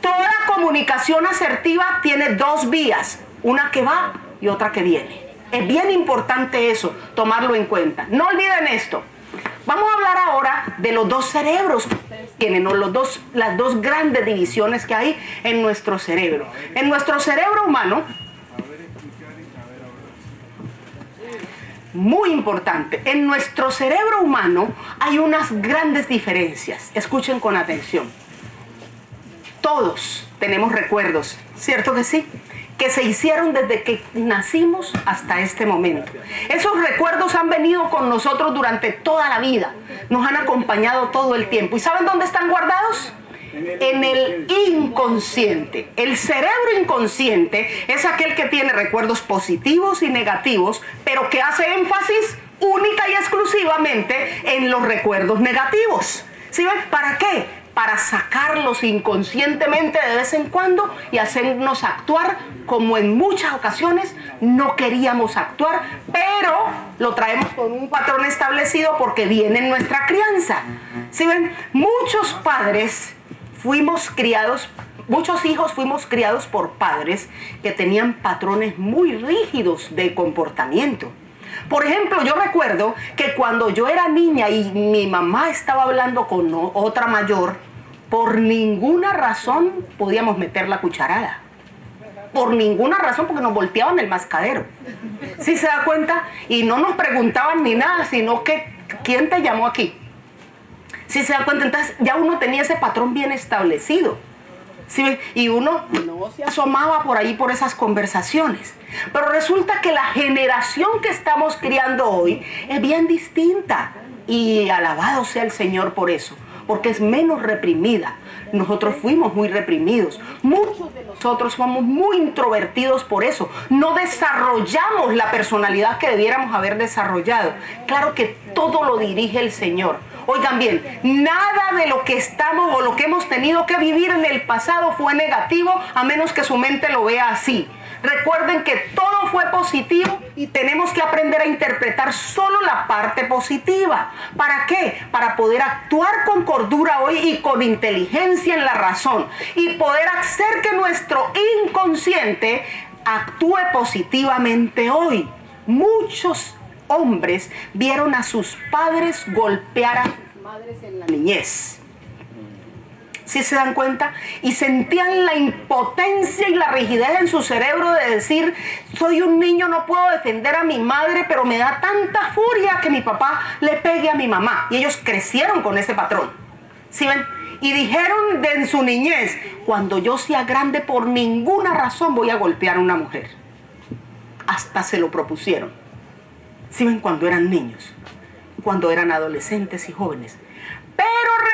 Toda comunicación asertiva tiene dos vías, una que va y otra que viene. Es bien importante eso, tomarlo en cuenta. No olviden esto. Vamos a hablar ahora de los dos cerebros que ustedes tienen, o las dos grandes divisiones que hay en nuestro cerebro. En nuestro cerebro humano, muy importante, en nuestro cerebro humano hay unas grandes diferencias. Escuchen con atención. Todos tenemos recuerdos, ¿cierto que sí? Que se hicieron desde que nacimos hasta este momento. Esos recuerdos han venido con nosotros durante toda la vida, nos han acompañado todo el tiempo. ¿Y saben dónde están guardados? En el inconsciente. El cerebro inconsciente es aquel que tiene recuerdos positivos y negativos, pero que hace énfasis única y exclusivamente en los recuerdos negativos. ¿Sí ven? ¿Para qué? Para sacarlos inconscientemente de vez en cuando y hacernos actuar como en muchas ocasiones no queríamos actuar, pero lo traemos con un patrón establecido porque viene en nuestra crianza. ¿Sí ven? Muchos hijos fuimos criados por padres que tenían patrones muy rígidos de comportamiento. Por ejemplo, yo recuerdo que cuando yo era niña y mi mamá estaba hablando con otra mayor, por ninguna razón podíamos meter la cucharada. Por ninguna razón, porque nos volteaban el mascadero. ¿Sí se da cuenta? Y no nos preguntaban ni nada, sino que ¿quién te llamó aquí? ¿Sí se da cuenta? Entonces ya uno tenía ese patrón bien establecido. ¿Sí? Y uno no se asomaba por ahí por esas conversaciones. Pero resulta que la generación que estamos criando hoy es bien distinta. Y alabado sea el Señor por eso, porque es menos reprimida. Nosotros fuimos muy reprimidos. Muchos de nosotros somos muy introvertidos por eso. No desarrollamos la personalidad que debiéramos haber desarrollado. Claro que todo lo dirige el Señor. Oigan bien, nada de lo que estamos o lo que hemos tenido que vivir en el pasado fue negativo, a menos que su mente lo vea así. Recuerden que todo fue positivo y tenemos que aprender a interpretar solo la parte positiva. ¿Para qué? Para poder actuar con cordura hoy y con inteligencia en la razón, y poder hacer que nuestro inconsciente actúe positivamente hoy. Muchos hombres vieron a sus padres golpear a sus madres en la niñez. ¿Sí se dan cuenta? Y sentían la impotencia y la rigidez en su cerebro de decir, soy un niño, no puedo defender a mi madre, pero me da tanta furia que mi papá le pegue a mi mamá. Y ellos crecieron con ese patrón. ¿Sí ven? Y dijeron en su niñez, cuando yo sea grande por ninguna razón voy a golpear a una mujer. Hasta se lo propusieron. ¿Sí ven? Cuando eran niños, cuando eran adolescentes y jóvenes. Pero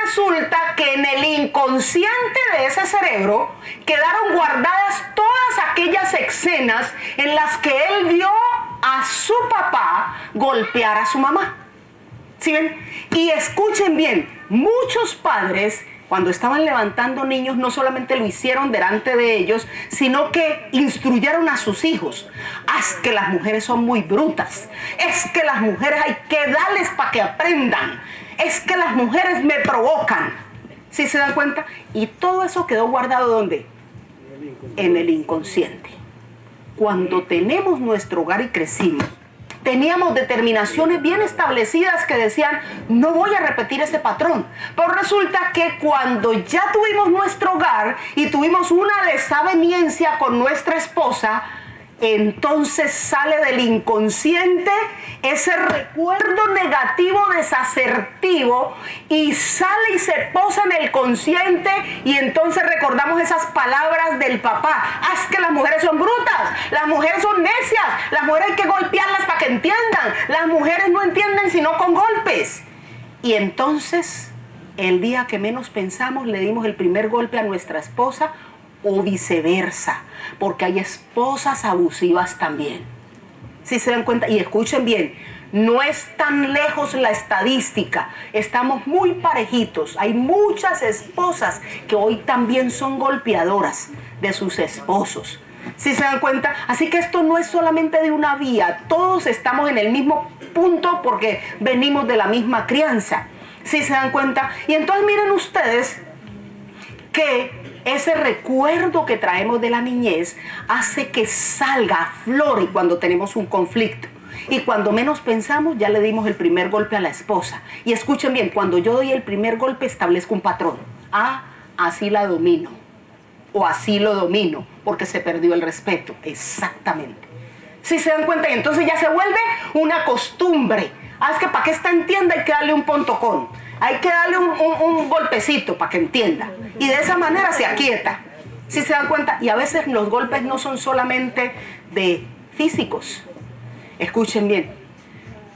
resulta que en el inconsciente de ese cerebro quedaron guardadas todas aquellas escenas en las que él vio a su papá golpear a su mamá. ¿Sí ven? Y escuchen bien, muchos padres cuando estaban levantando niños no solamente lo hicieron delante de ellos, sino que instruyeron a sus hijos. Es que las mujeres son muy brutas, es que las mujeres hay que darles para que aprendan, es que las mujeres me provocan. ¿Sí se dan cuenta? Y todo eso quedó guardado ¿dónde? En el inconsciente. Cuando tenemos nuestro hogar y crecimos, teníamos determinaciones bien establecidas que decían, no voy a repetir ese patrón. Pero resulta que cuando ya tuvimos nuestro hogar y tuvimos una desaveniencia con nuestra esposa, entonces sale del inconsciente ese recuerdo negativo desasertivo y sale y se posa en el consciente, y entonces recordamos esas palabras del papá. Es que las mujeres son brutas, las mujeres son necias, las mujeres hay que golpearlas para que entiendan, las mujeres no entienden sino con golpes. Y entonces el día que menos pensamos le dimos el primer golpe a nuestra esposa, o viceversa, porque hay esposas abusivas también. ¿Sí se dan cuenta? Y escuchen bien, no es tan lejos la estadística, estamos muy parejitos. Hay muchas esposas que hoy también son golpeadoras de sus esposos. ¿Sí se dan cuenta? Así que esto no es solamente de una vía, todos estamos en el mismo punto porque venimos de la misma crianza. ¿Sí se dan cuenta? Y entonces miren ustedes que ese recuerdo que traemos de la niñez hace que salga, aflore cuando tenemos un conflicto. Y cuando menos pensamos, ya le dimos el primer golpe a la esposa. Y escuchen bien, cuando yo doy el primer golpe, establezco un patrón. Ah, así la domino. O así lo domino, porque se perdió el respeto. Exactamente. ¿Sí se dan cuenta? Y entonces ya se vuelve una costumbre. Ah, es que para que esta entienda hay que darle un pontocón. Hay que darle un golpecito para que entienda. Y de esa manera se aquieta. ¿Sí se dan cuenta? Y a veces los golpes no son solamente de físicos. Escuchen bien.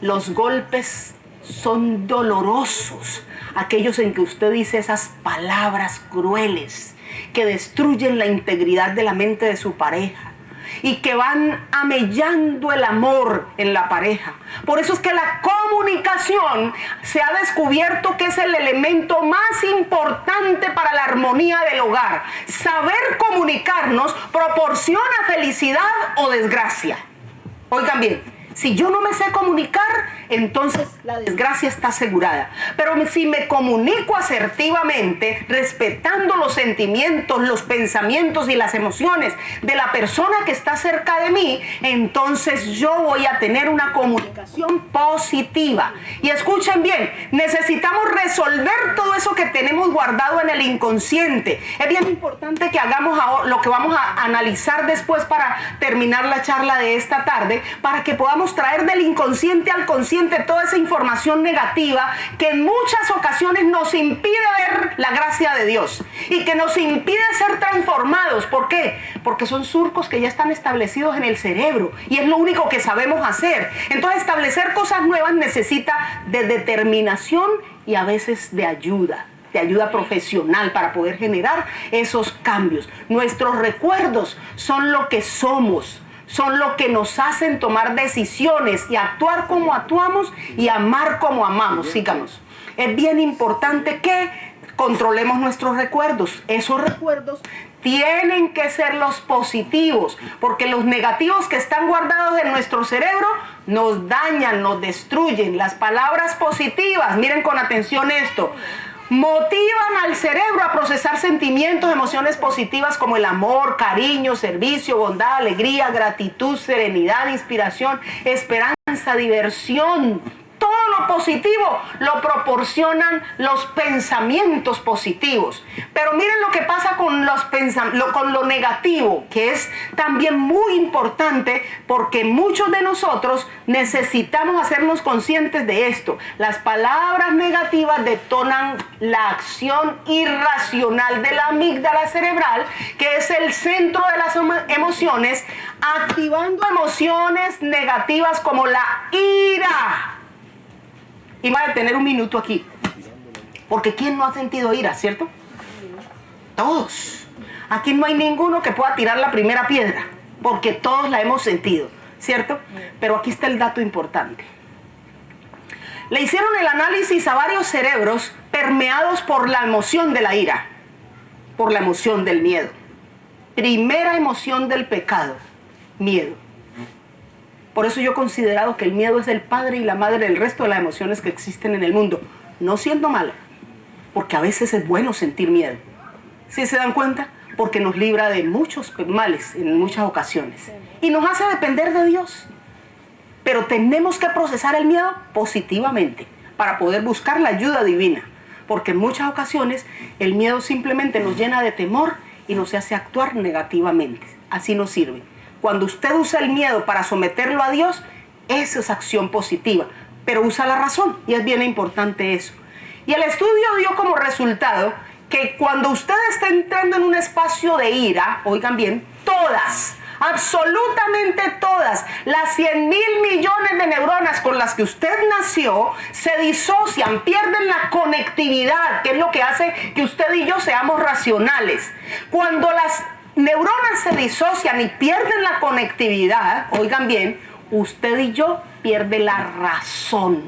Los golpes son dolorosos. Aquellos en que usted dice esas palabras crueles que destruyen la integridad de la mente de su pareja y que van amellando el amor en la pareja. Por eso es que la comunicación se ha descubierto que es el elemento más importante para la armonía del hogar. Saber comunicarnos proporciona felicidad o desgracia. Oigan bien, si yo no me sé comunicar, entonces la desgracia está asegurada. Pero si me comunico asertivamente, respetando los sentimientos, los pensamientos y las emociones de la persona que está cerca de mí, entonces yo voy a tener una comunicación positiva. Y escuchen bien, necesitamos resolver todo eso que tenemos guardado en el inconsciente. Es bien importante que hagamos lo que vamos a analizar después para terminar la charla de esta tarde, para que podamos traer del inconsciente al consciente toda esa información negativa que en muchas ocasiones nos impide ver la gracia de Dios y que nos impide ser transformados. ¿Por qué? Porque son surcos que ya están establecidos en el cerebro y es lo único que sabemos hacer. Entonces establecer cosas nuevas necesita de determinación y a veces de ayuda profesional para poder generar esos cambios. Nuestros recuerdos son lo que somos, son lo que nos hacen tomar decisiones y actuar como actuamos y amar como amamos. Síganos. Es bien importante que controlemos nuestros recuerdos. Esos recuerdos tienen que ser los positivos, porque los negativos que están guardados en nuestro cerebro nos dañan, nos destruyen. Las palabras positivas, miren con atención esto, motivan al cerebro a procesar sentimientos, emociones positivas como el amor, cariño, servicio, bondad, alegría, gratitud, serenidad, inspiración, esperanza, diversión. todo lo positivo lo proporcionan los pensamientos positivos. Pero miren lo que pasa con con lo negativo, que es también muy importante, porque muchos de nosotros necesitamos hacernos conscientes de esto. Las palabras negativas detonan la acción irracional de la amígdala cerebral, que es el centro de las emociones, activando emociones negativas como la ira. Y me voy a detener un minuto aquí, porque ¿quién no ha sentido ira, cierto? Todos. Aquí no hay ninguno que pueda tirar la primera piedra, porque todos la hemos sentido, ¿cierto? Pero aquí está el dato importante. Le hicieron el análisis a varios cerebros permeados por la emoción de la ira, por la emoción del miedo. Primera emoción del pecado, miedo. Por eso yo he considerado que el miedo es el padre y la madre del resto de las emociones que existen en el mundo. No siendo malo, porque a veces es bueno sentir miedo. ¿Sí se dan cuenta? Porque nos libra de muchos males en muchas ocasiones. Y nos hace depender de Dios. Pero tenemos que procesar el miedo positivamente para poder buscar la ayuda divina. Porque en muchas ocasiones el miedo simplemente nos llena de temor y nos hace actuar negativamente. Así no sirve. Cuando usted usa el miedo para someterlo a Dios, eso es acción positiva. Pero usa la razón, y es bien importante eso. Y el estudio dio como resultado que cuando usted está entrando en un espacio de ira, oigan bien, todas, absolutamente todas, las 100,000 millones de neuronas con las que usted nació, se disocian, pierden la conectividad, que es lo que hace que usted y yo seamos racionales. Cuando las neuronas se disocian y pierden la conectividad, oigan bien, usted y yo pierde la razón,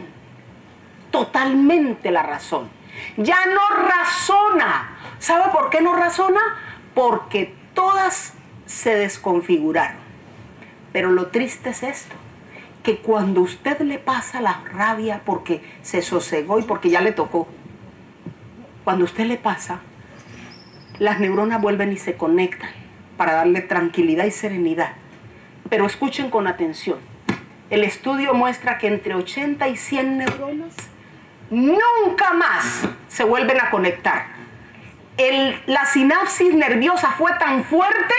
totalmente la razón. Ya no razona. ¿Sabe por qué no razona? Porque todas se desconfiguraron. Pero lo triste es esto, que cuando usted le pasa la rabia porque se sosegó y porque ya le tocó, cuando usted le pasa, las neuronas vuelven y se conectan para darle tranquilidad y serenidad. Pero escuchen con atención. El estudio muestra que entre 80 y 100 neuronas nunca más se vuelven a conectar. La sinapsis nerviosa fue tan fuerte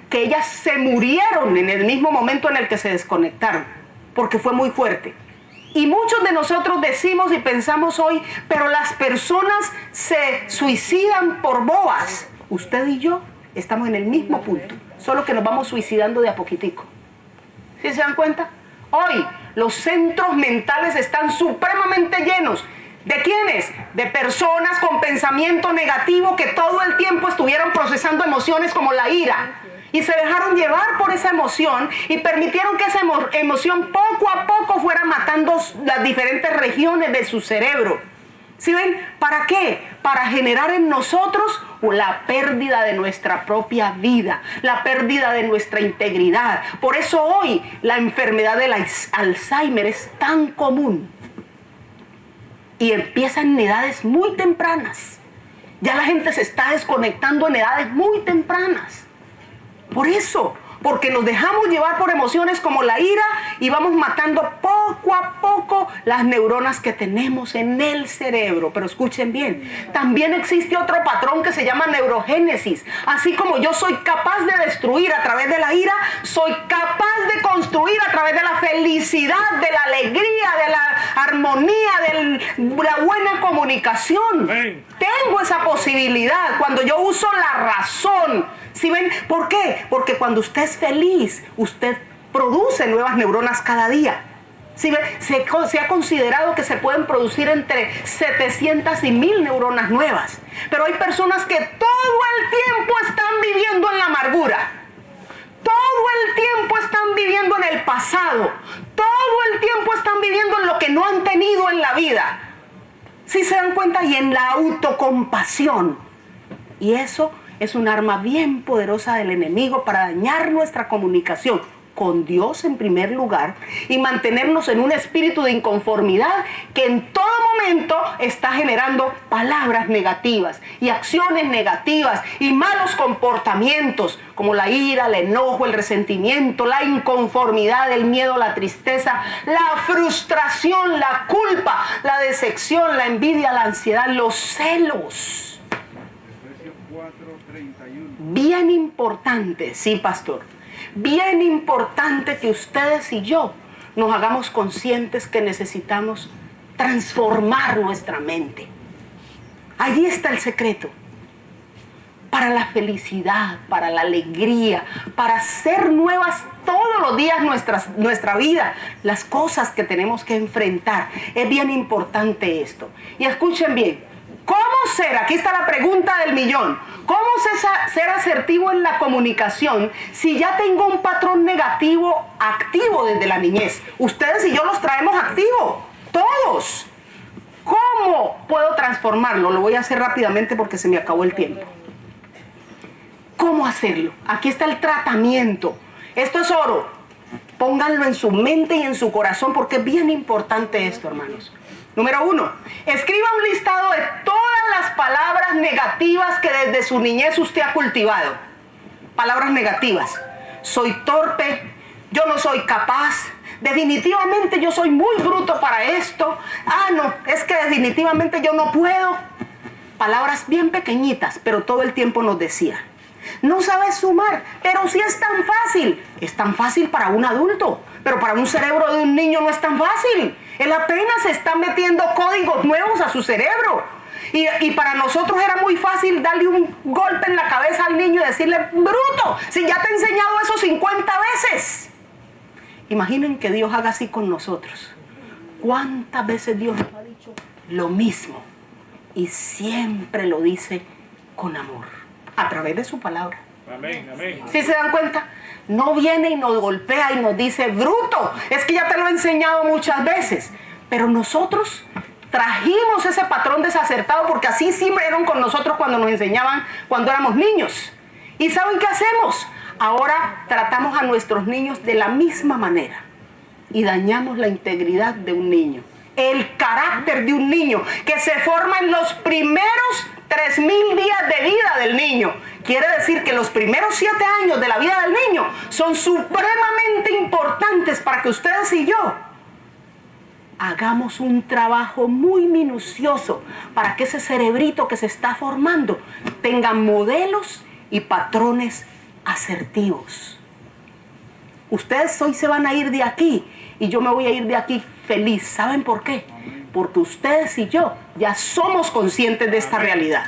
que ellas se murieron en el mismo momento en el que se desconectaron, porque fue muy fuerte. Y muchos de nosotros decimos y pensamos hoy, pero las personas se suicidan por bobas. Usted y yo estamos en el mismo punto, solo que nos vamos suicidando de a poquitico. ¿Sí se dan cuenta? Hoy los centros mentales están supremamente llenos. ¿De quiénes? De personas con pensamiento negativo que todo el tiempo estuvieron procesando emociones como la ira. Y se dejaron llevar por esa emoción y permitieron que esa emoción poco a poco fuera matando las diferentes regiones de su cerebro. ¿Sí ven? ¿Para qué? Para generar en nosotros la pérdida de nuestra propia vida, la pérdida de nuestra integridad. Por eso hoy la enfermedad del Alzheimer es tan común. Y empieza en edades muy tempranas. Ya la gente se está desconectando en edades muy tempranas. Por eso, porque nos dejamos llevar por emociones como la ira y vamos matando poco a poco las neuronas que tenemos en el cerebro. Pero escuchen bien, también existe otro patrón que se llama neurogénesis. Así como yo soy capaz de destruir a través de la ira, soy capaz de construir a través de la felicidad, de la alegría, de la armonía, de la buena comunicación. Tengo esa posibilidad cuando yo uso la razón. ¿Sí ven? ¿Por qué? Porque cuando usted es feliz, usted produce nuevas neuronas cada día. ¿Sí ven? Se ha considerado que se pueden producir entre 700 y 1000 neuronas nuevas. Pero hay personas que todo el tiempo están viviendo en la amargura. Todo el tiempo están viviendo en el pasado. Todo el tiempo están viviendo en lo que no han tenido en la vida. ¿Sí se dan cuenta? Y en la autocompasión. Y eso es un arma bien poderosa del enemigo para dañar nuestra comunicación. con Dios en primer lugar y mantenernos en un espíritu de inconformidad que en todo momento está generando palabras negativas y acciones negativas y malos comportamientos como la ira, el enojo, el resentimiento, la inconformidad, el miedo, la tristeza, la frustración, la culpa, la decepción, la envidia, la ansiedad, los celos. Bien importante, sí, pastor. Bien importante que ustedes y yo nos hagamos conscientes que necesitamos transformar nuestra mente. Allí está el secreto. Para la felicidad, para la alegría, para hacer nuevas todos los días nuestra vida, las cosas que tenemos que enfrentar. Es bien importante esto. Y escuchen bien, ¿cómo ser? Aquí está la pregunta del millón. ¿Cómo ser asertivo en la comunicación si ya tengo un patrón negativo activo desde la niñez? Ustedes y yo los traemos activos, todos. ¿Cómo puedo transformarlo? Lo voy a hacer rápidamente porque se me acabó el tiempo. ¿Cómo hacerlo? Aquí está el tratamiento. Esto es oro. Pónganlo en su mente y en su corazón porque es bien importante esto, hermanos. Número 1, escriba un listado de todas las palabras negativas que desde su niñez usted ha cultivado. Palabras negativas. Soy torpe, yo no soy capaz, definitivamente yo soy muy bruto para esto. No, es que definitivamente yo no puedo. Palabras bien pequeñitas, pero todo el tiempo nos decía. No sabes sumar, pero sí es tan fácil. Es tan fácil para un adulto, pero para un cerebro de un niño no es tan fácil. Él apenas está metiendo códigos nuevos a su cerebro. Y para nosotros era muy fácil darle un golpe en la cabeza al niño y decirle, bruto, si ya te he enseñado eso 50 veces. Imaginen que Dios haga así con nosotros. ¿Cuántas veces Dios nos ha dicho lo mismo? Y siempre lo dice con amor, a través de su palabra. Amén, amén. ¿Sí se dan cuenta? No viene y nos golpea y nos dice, bruto, es que ya te lo he enseñado muchas veces. Pero nosotros trajimos ese patrón desacertado porque así siempre eran con nosotros cuando nos enseñaban cuando éramos niños. ¿Y saben qué hacemos? Ahora tratamos a nuestros niños de la misma manera y dañamos la integridad de un niño, el carácter de un niño que se forma en los primeros 3,000 días de vida del niño. Quiere decir que los primeros 7 años de la vida del niño son supremamente importantes para que ustedes y yo hagamos un trabajo muy minucioso para que ese cerebrito que se está formando tenga modelos y patrones asertivos. Ustedes hoy se van a ir de aquí y yo me voy a ir de aquí feliz. ¿Saben por qué? Porque ustedes y yo ya somos conscientes de esta realidad.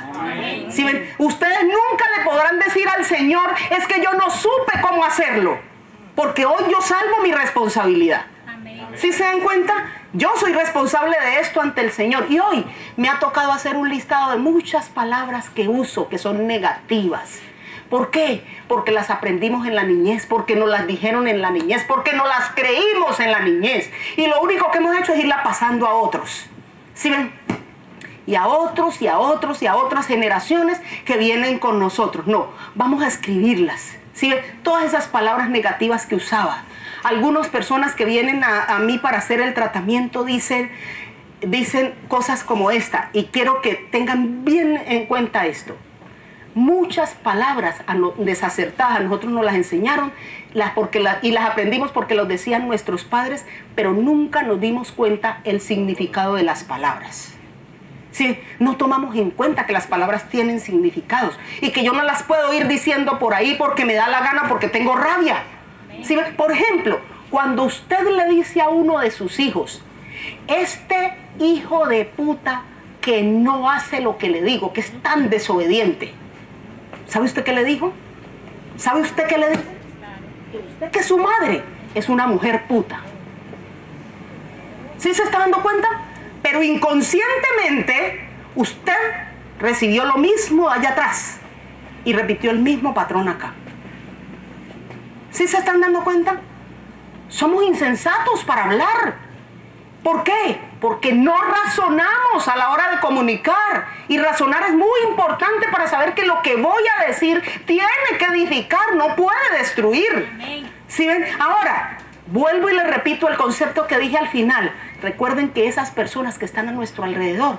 ¿Sí ven? Ustedes nunca le podrán decir al Señor, es que yo no supe cómo hacerlo, porque hoy yo salvo mi responsabilidad. ¿Sí se dan cuenta? Yo soy responsable de esto ante el Señor. Y hoy me ha tocado hacer un listado de muchas palabras que uso, que son negativas. ¿Por qué? Porque las aprendimos en la niñez, porque nos las dijeron en la niñez, porque nos las creímos en la niñez. Y lo único que hemos hecho es irla pasando a otros. ¿Sí ven? Y a otros, y a otros, y a otras generaciones que vienen con nosotros. No, vamos a escribirlas. ¿Sí ven? Todas esas palabras negativas que usaba. Algunas personas que vienen a mí para hacer el tratamiento dicen cosas como esta. Y quiero que tengan bien en cuenta esto. Muchas palabras desacertadas a nosotros nos las enseñaron y las aprendimos porque los decían nuestros padres, pero nunca nos dimos cuenta el significado de las palabras. Sí, no tomamos en cuenta que las palabras tienen significados y que yo no las puedo ir diciendo por ahí porque me da la gana, porque tengo rabia. ¿Sí? Por ejemplo, cuando usted le dice a uno de sus hijos, este hijo de puta que no hace lo que le digo, que es tan desobediente, ¿sabe usted qué le dijo? ¿Sabe usted qué le dijo? Que usted, que su madre es una mujer puta. ¿Sí se está dando cuenta? Pero inconscientemente usted recibió lo mismo allá atrás y repitió el mismo patrón acá. ¿Sí se están dando cuenta? Somos insensatos para hablar. ¿Por qué? Porque no razonamos a la hora de comunicar. Y razonar es muy importante para saber que lo que voy a decir tiene que edificar, no puede destruir. ¿Sí ven? Ahora, vuelvo y les repito el concepto que dije al final. Recuerden que esas personas que están a nuestro alrededor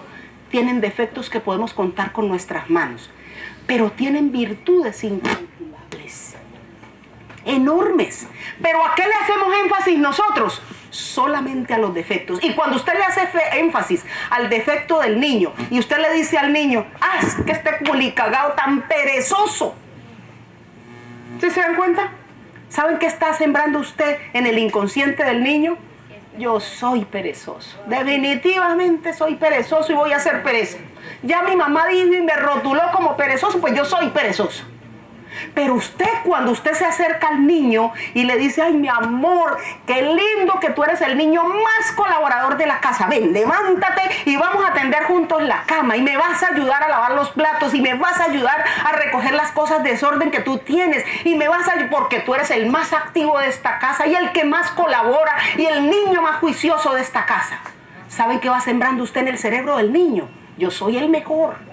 tienen defectos que podemos contar con nuestras manos, pero tienen virtudes incalculables, enormes. ¿Pero a qué le hacemos énfasis nosotros? Solamente a los defectos. Y cuando usted le hace énfasis al defecto del niño y usted le dice al niño, es que este culicagao tan perezoso, ¿sí se dan cuenta? ¿Saben qué está sembrando usted en el inconsciente del niño? Yo soy perezoso, definitivamente soy perezoso y voy a ser pereza. Ya mi mamá dijo y me rotuló como perezoso, pues yo soy perezoso. Pero usted, cuando usted se acerca al niño y le dice, ay, mi amor, qué lindo que tú eres el niño más colaborador de la casa. Ven, levántate y vamos a tender juntos la cama y me vas a ayudar a lavar los platos y me vas a ayudar a recoger las cosas de desorden que tú tienes y me vas a ayudar porque tú eres el más activo de esta casa y el que más colabora y el niño más juicioso de esta casa. ¿Saben qué va sembrando usted en el cerebro del niño? Yo soy el mejor.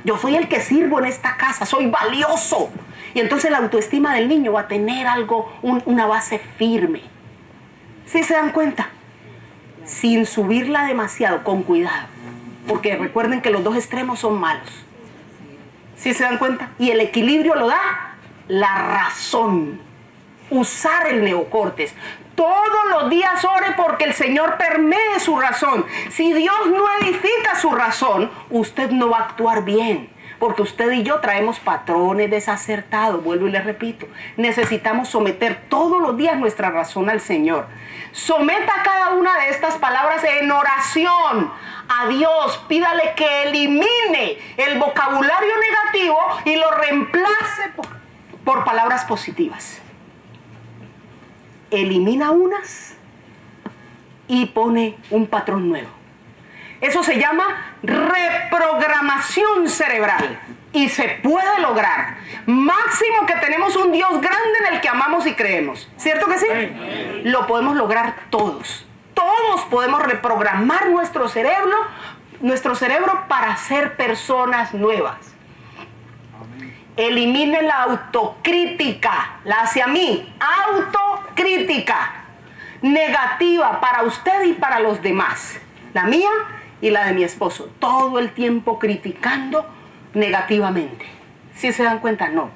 Yo soy el que sirvo en esta casa, soy valioso. Y entonces la autoestima del niño va a tener algo, una base firme. ¿Sí se dan cuenta? Sin subirla demasiado, con cuidado. Porque recuerden que los dos extremos son malos. ¿Sí se dan cuenta? Y el equilibrio lo da la razón. Usar el neocortes. Todos los días ore porque el Señor permee su razón. Si Dios no edifica su razón, usted no va a actuar bien. Porque usted y yo traemos patrones desacertados. Vuelvo y les repito. Necesitamos someter todos los días nuestra razón al Señor. Someta cada una de estas palabras en oración a Dios. Pídale que elimine el vocabulario negativo y lo reemplace por palabras positivas. Elimina unas y pone un patrón nuevo. Eso se llama reprogramación cerebral y se puede lograr. Máximo que tenemos un Dios grande en el que amamos y creemos. ¿Cierto que sí? Lo podemos lograr todos. Todos podemos reprogramar nuestro cerebro para ser personas nuevas. Elimine la autocrítica, la hacia mí, autocrítica negativa para usted y para los demás, la mía y la de mi esposo, todo el tiempo criticando negativamente. ¿Sí se dan cuenta? No,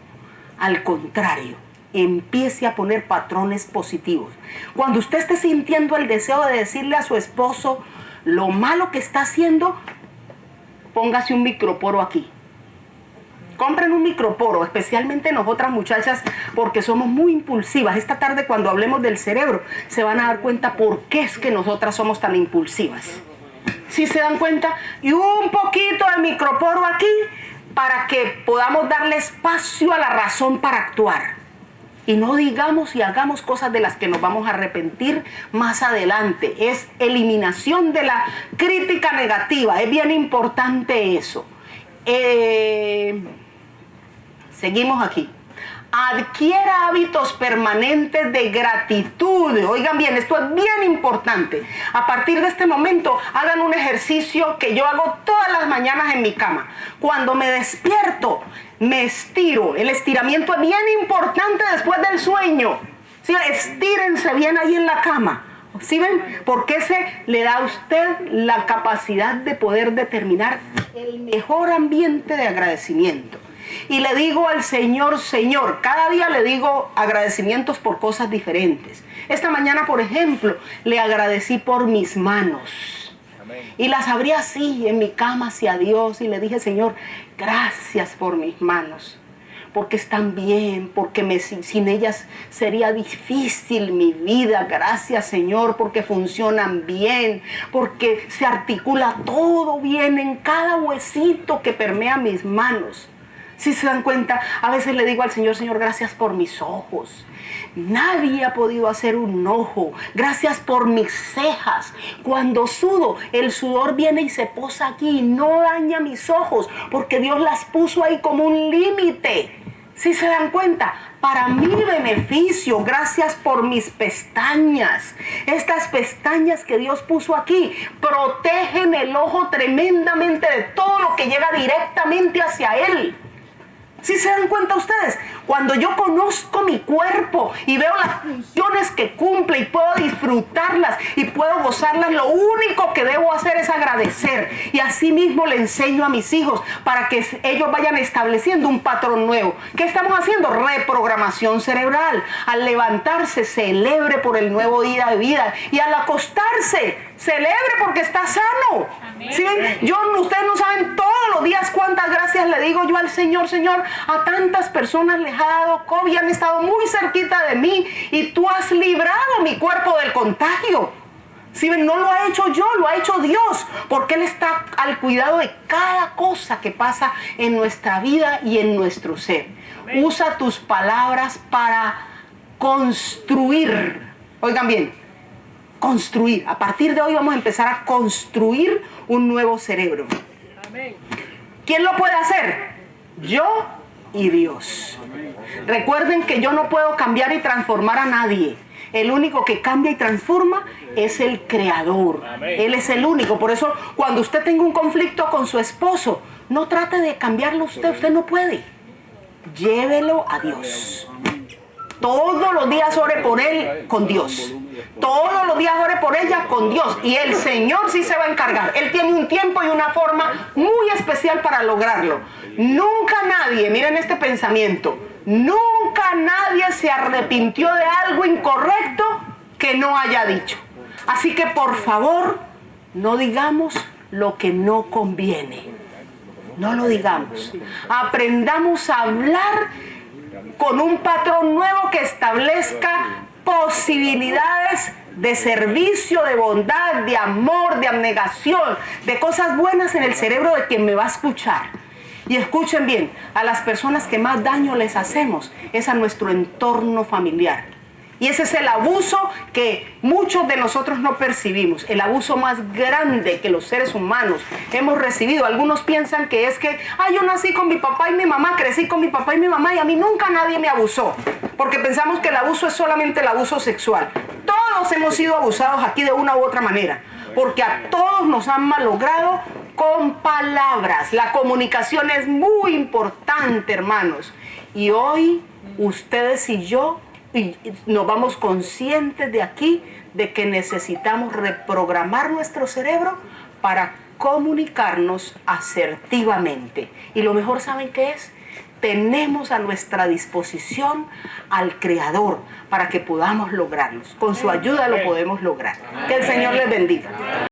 al contrario, empiece a poner patrones positivos. Cuando usted esté sintiendo el deseo de decirle a su esposo lo malo que está haciendo, póngase un microporo aquí. Compren un microporo, especialmente nosotras muchachas, porque somos muy impulsivas. Esta tarde, cuando hablemos del cerebro, se van a dar cuenta por qué es que nosotras somos tan impulsivas. ¿Sí se dan cuenta? Y un poquito de microporo aquí para que podamos darle espacio a la razón para actuar. Y no digamos y hagamos cosas de las que nos vamos a arrepentir más adelante. Es eliminación de la crítica negativa. Es bien importante eso. Seguimos aquí. Adquiera hábitos permanentes de gratitud. Oigan bien, esto es bien importante. A partir de este momento, hagan un ejercicio que yo hago todas las mañanas en mi cama. Cuando me despierto, me estiro. El estiramiento es bien importante después del sueño. ¿Sí? Estírense bien ahí en la cama. ¿Sí ven? Porque ese le da a usted la capacidad de poder determinar el mejor ambiente de agradecimiento. Y le digo al Señor, Señor, cada día le digo agradecimientos por cosas diferentes. Esta mañana, por ejemplo, le agradecí por mis manos. Amén. Y las abrí así en mi cama hacia Dios y le dije, Señor, gracias por mis manos. Porque están bien, porque sin ellas sería difícil mi vida. Gracias, Señor, porque funcionan bien, porque se articula todo bien en cada huesito que permea mis manos. Si se dan cuenta, a veces le digo al Señor, Señor, gracias por mis ojos. Nadie ha podido hacer un ojo. Gracias por mis cejas. Cuando sudo, el sudor viene y se posa aquí y no daña mis ojos, porque Dios las puso ahí como un límite. ¿Sí se dan cuenta? Para mi beneficio, gracias por mis pestañas. Estas pestañas que Dios puso aquí protegen el ojo tremendamente de todo lo que llega directamente hacia él. ¿Sí se dan cuenta ustedes? Cuando yo conozco mi cuerpo y veo las funciones que cumple y puedo disfrutarlas y puedo gozarlas, lo único que debo hacer es agradecer. Y así mismo le enseño a mis hijos para que ellos vayan estableciendo un patrón nuevo. ¿Qué estamos haciendo? Reprogramación cerebral. Al levantarse, celebre por el nuevo día de vida. Y al acostarse, celebre porque está sano. ¿Sí ven? Ustedes no saben todos los días cuántas gracias le digo yo al Señor. Señor, a tantas personas les ha dado COVID, han estado muy cerquita de mí y tú has librado mi cuerpo del contagio. ¿Sí ven? No lo ha hecho yo, lo ha hecho Dios, porque Él está al cuidado de cada cosa que pasa en nuestra vida y en nuestro ser. Usa tus palabras para construir. Oigan bien, construir. A partir de hoy vamos a empezar a construir un nuevo cerebro. ¿Quién lo puede hacer? Yo y Dios. Recuerden que yo no puedo cambiar y transformar a nadie. El único que cambia y transforma es el Creador. Él es el único. Por eso, cuando usted tenga un conflicto con su esposo, no trate de cambiarlo usted. Usted no puede. Llévelo a Dios. Todos los días ore por él con Dios. Todos los días ore por ella con Dios. Y el Señor sí se va a encargar. Él tiene un tiempo y una forma muy especial para lograrlo. Nunca nadie, miren este pensamiento, nunca nadie se arrepintió de algo incorrecto que no haya dicho. Así que por favor, no digamos lo que no conviene. No lo digamos. Aprendamos a hablar con un patrón nuevo que establezca posibilidades de servicio, de bondad, de amor, de abnegación, de cosas buenas en el cerebro de quien me va a escuchar. Y escuchen bien, a las personas que más daño les hacemos es a nuestro entorno familiar. Y ese es el abuso que muchos de nosotros no percibimos, el abuso más grande que los seres humanos hemos recibido. Algunos piensan que es que, yo nací con mi papá y mi mamá, crecí con mi papá y mi mamá y a mí nunca nadie me abusó. Porque pensamos que el abuso es solamente el abuso sexual. Todos hemos sido abusados aquí de una u otra manera, porque a todos nos han malogrado con palabras. La comunicación es muy importante, hermanos. Y hoy, ustedes y yo, y nos vamos conscientes de aquí de que necesitamos reprogramar nuestro cerebro para comunicarnos asertivamente. Y lo mejor, ¿saben qué es? Tenemos a nuestra disposición al Creador para que podamos lograrlos. Con su ayuda lo podemos lograr. Que el Señor les bendiga.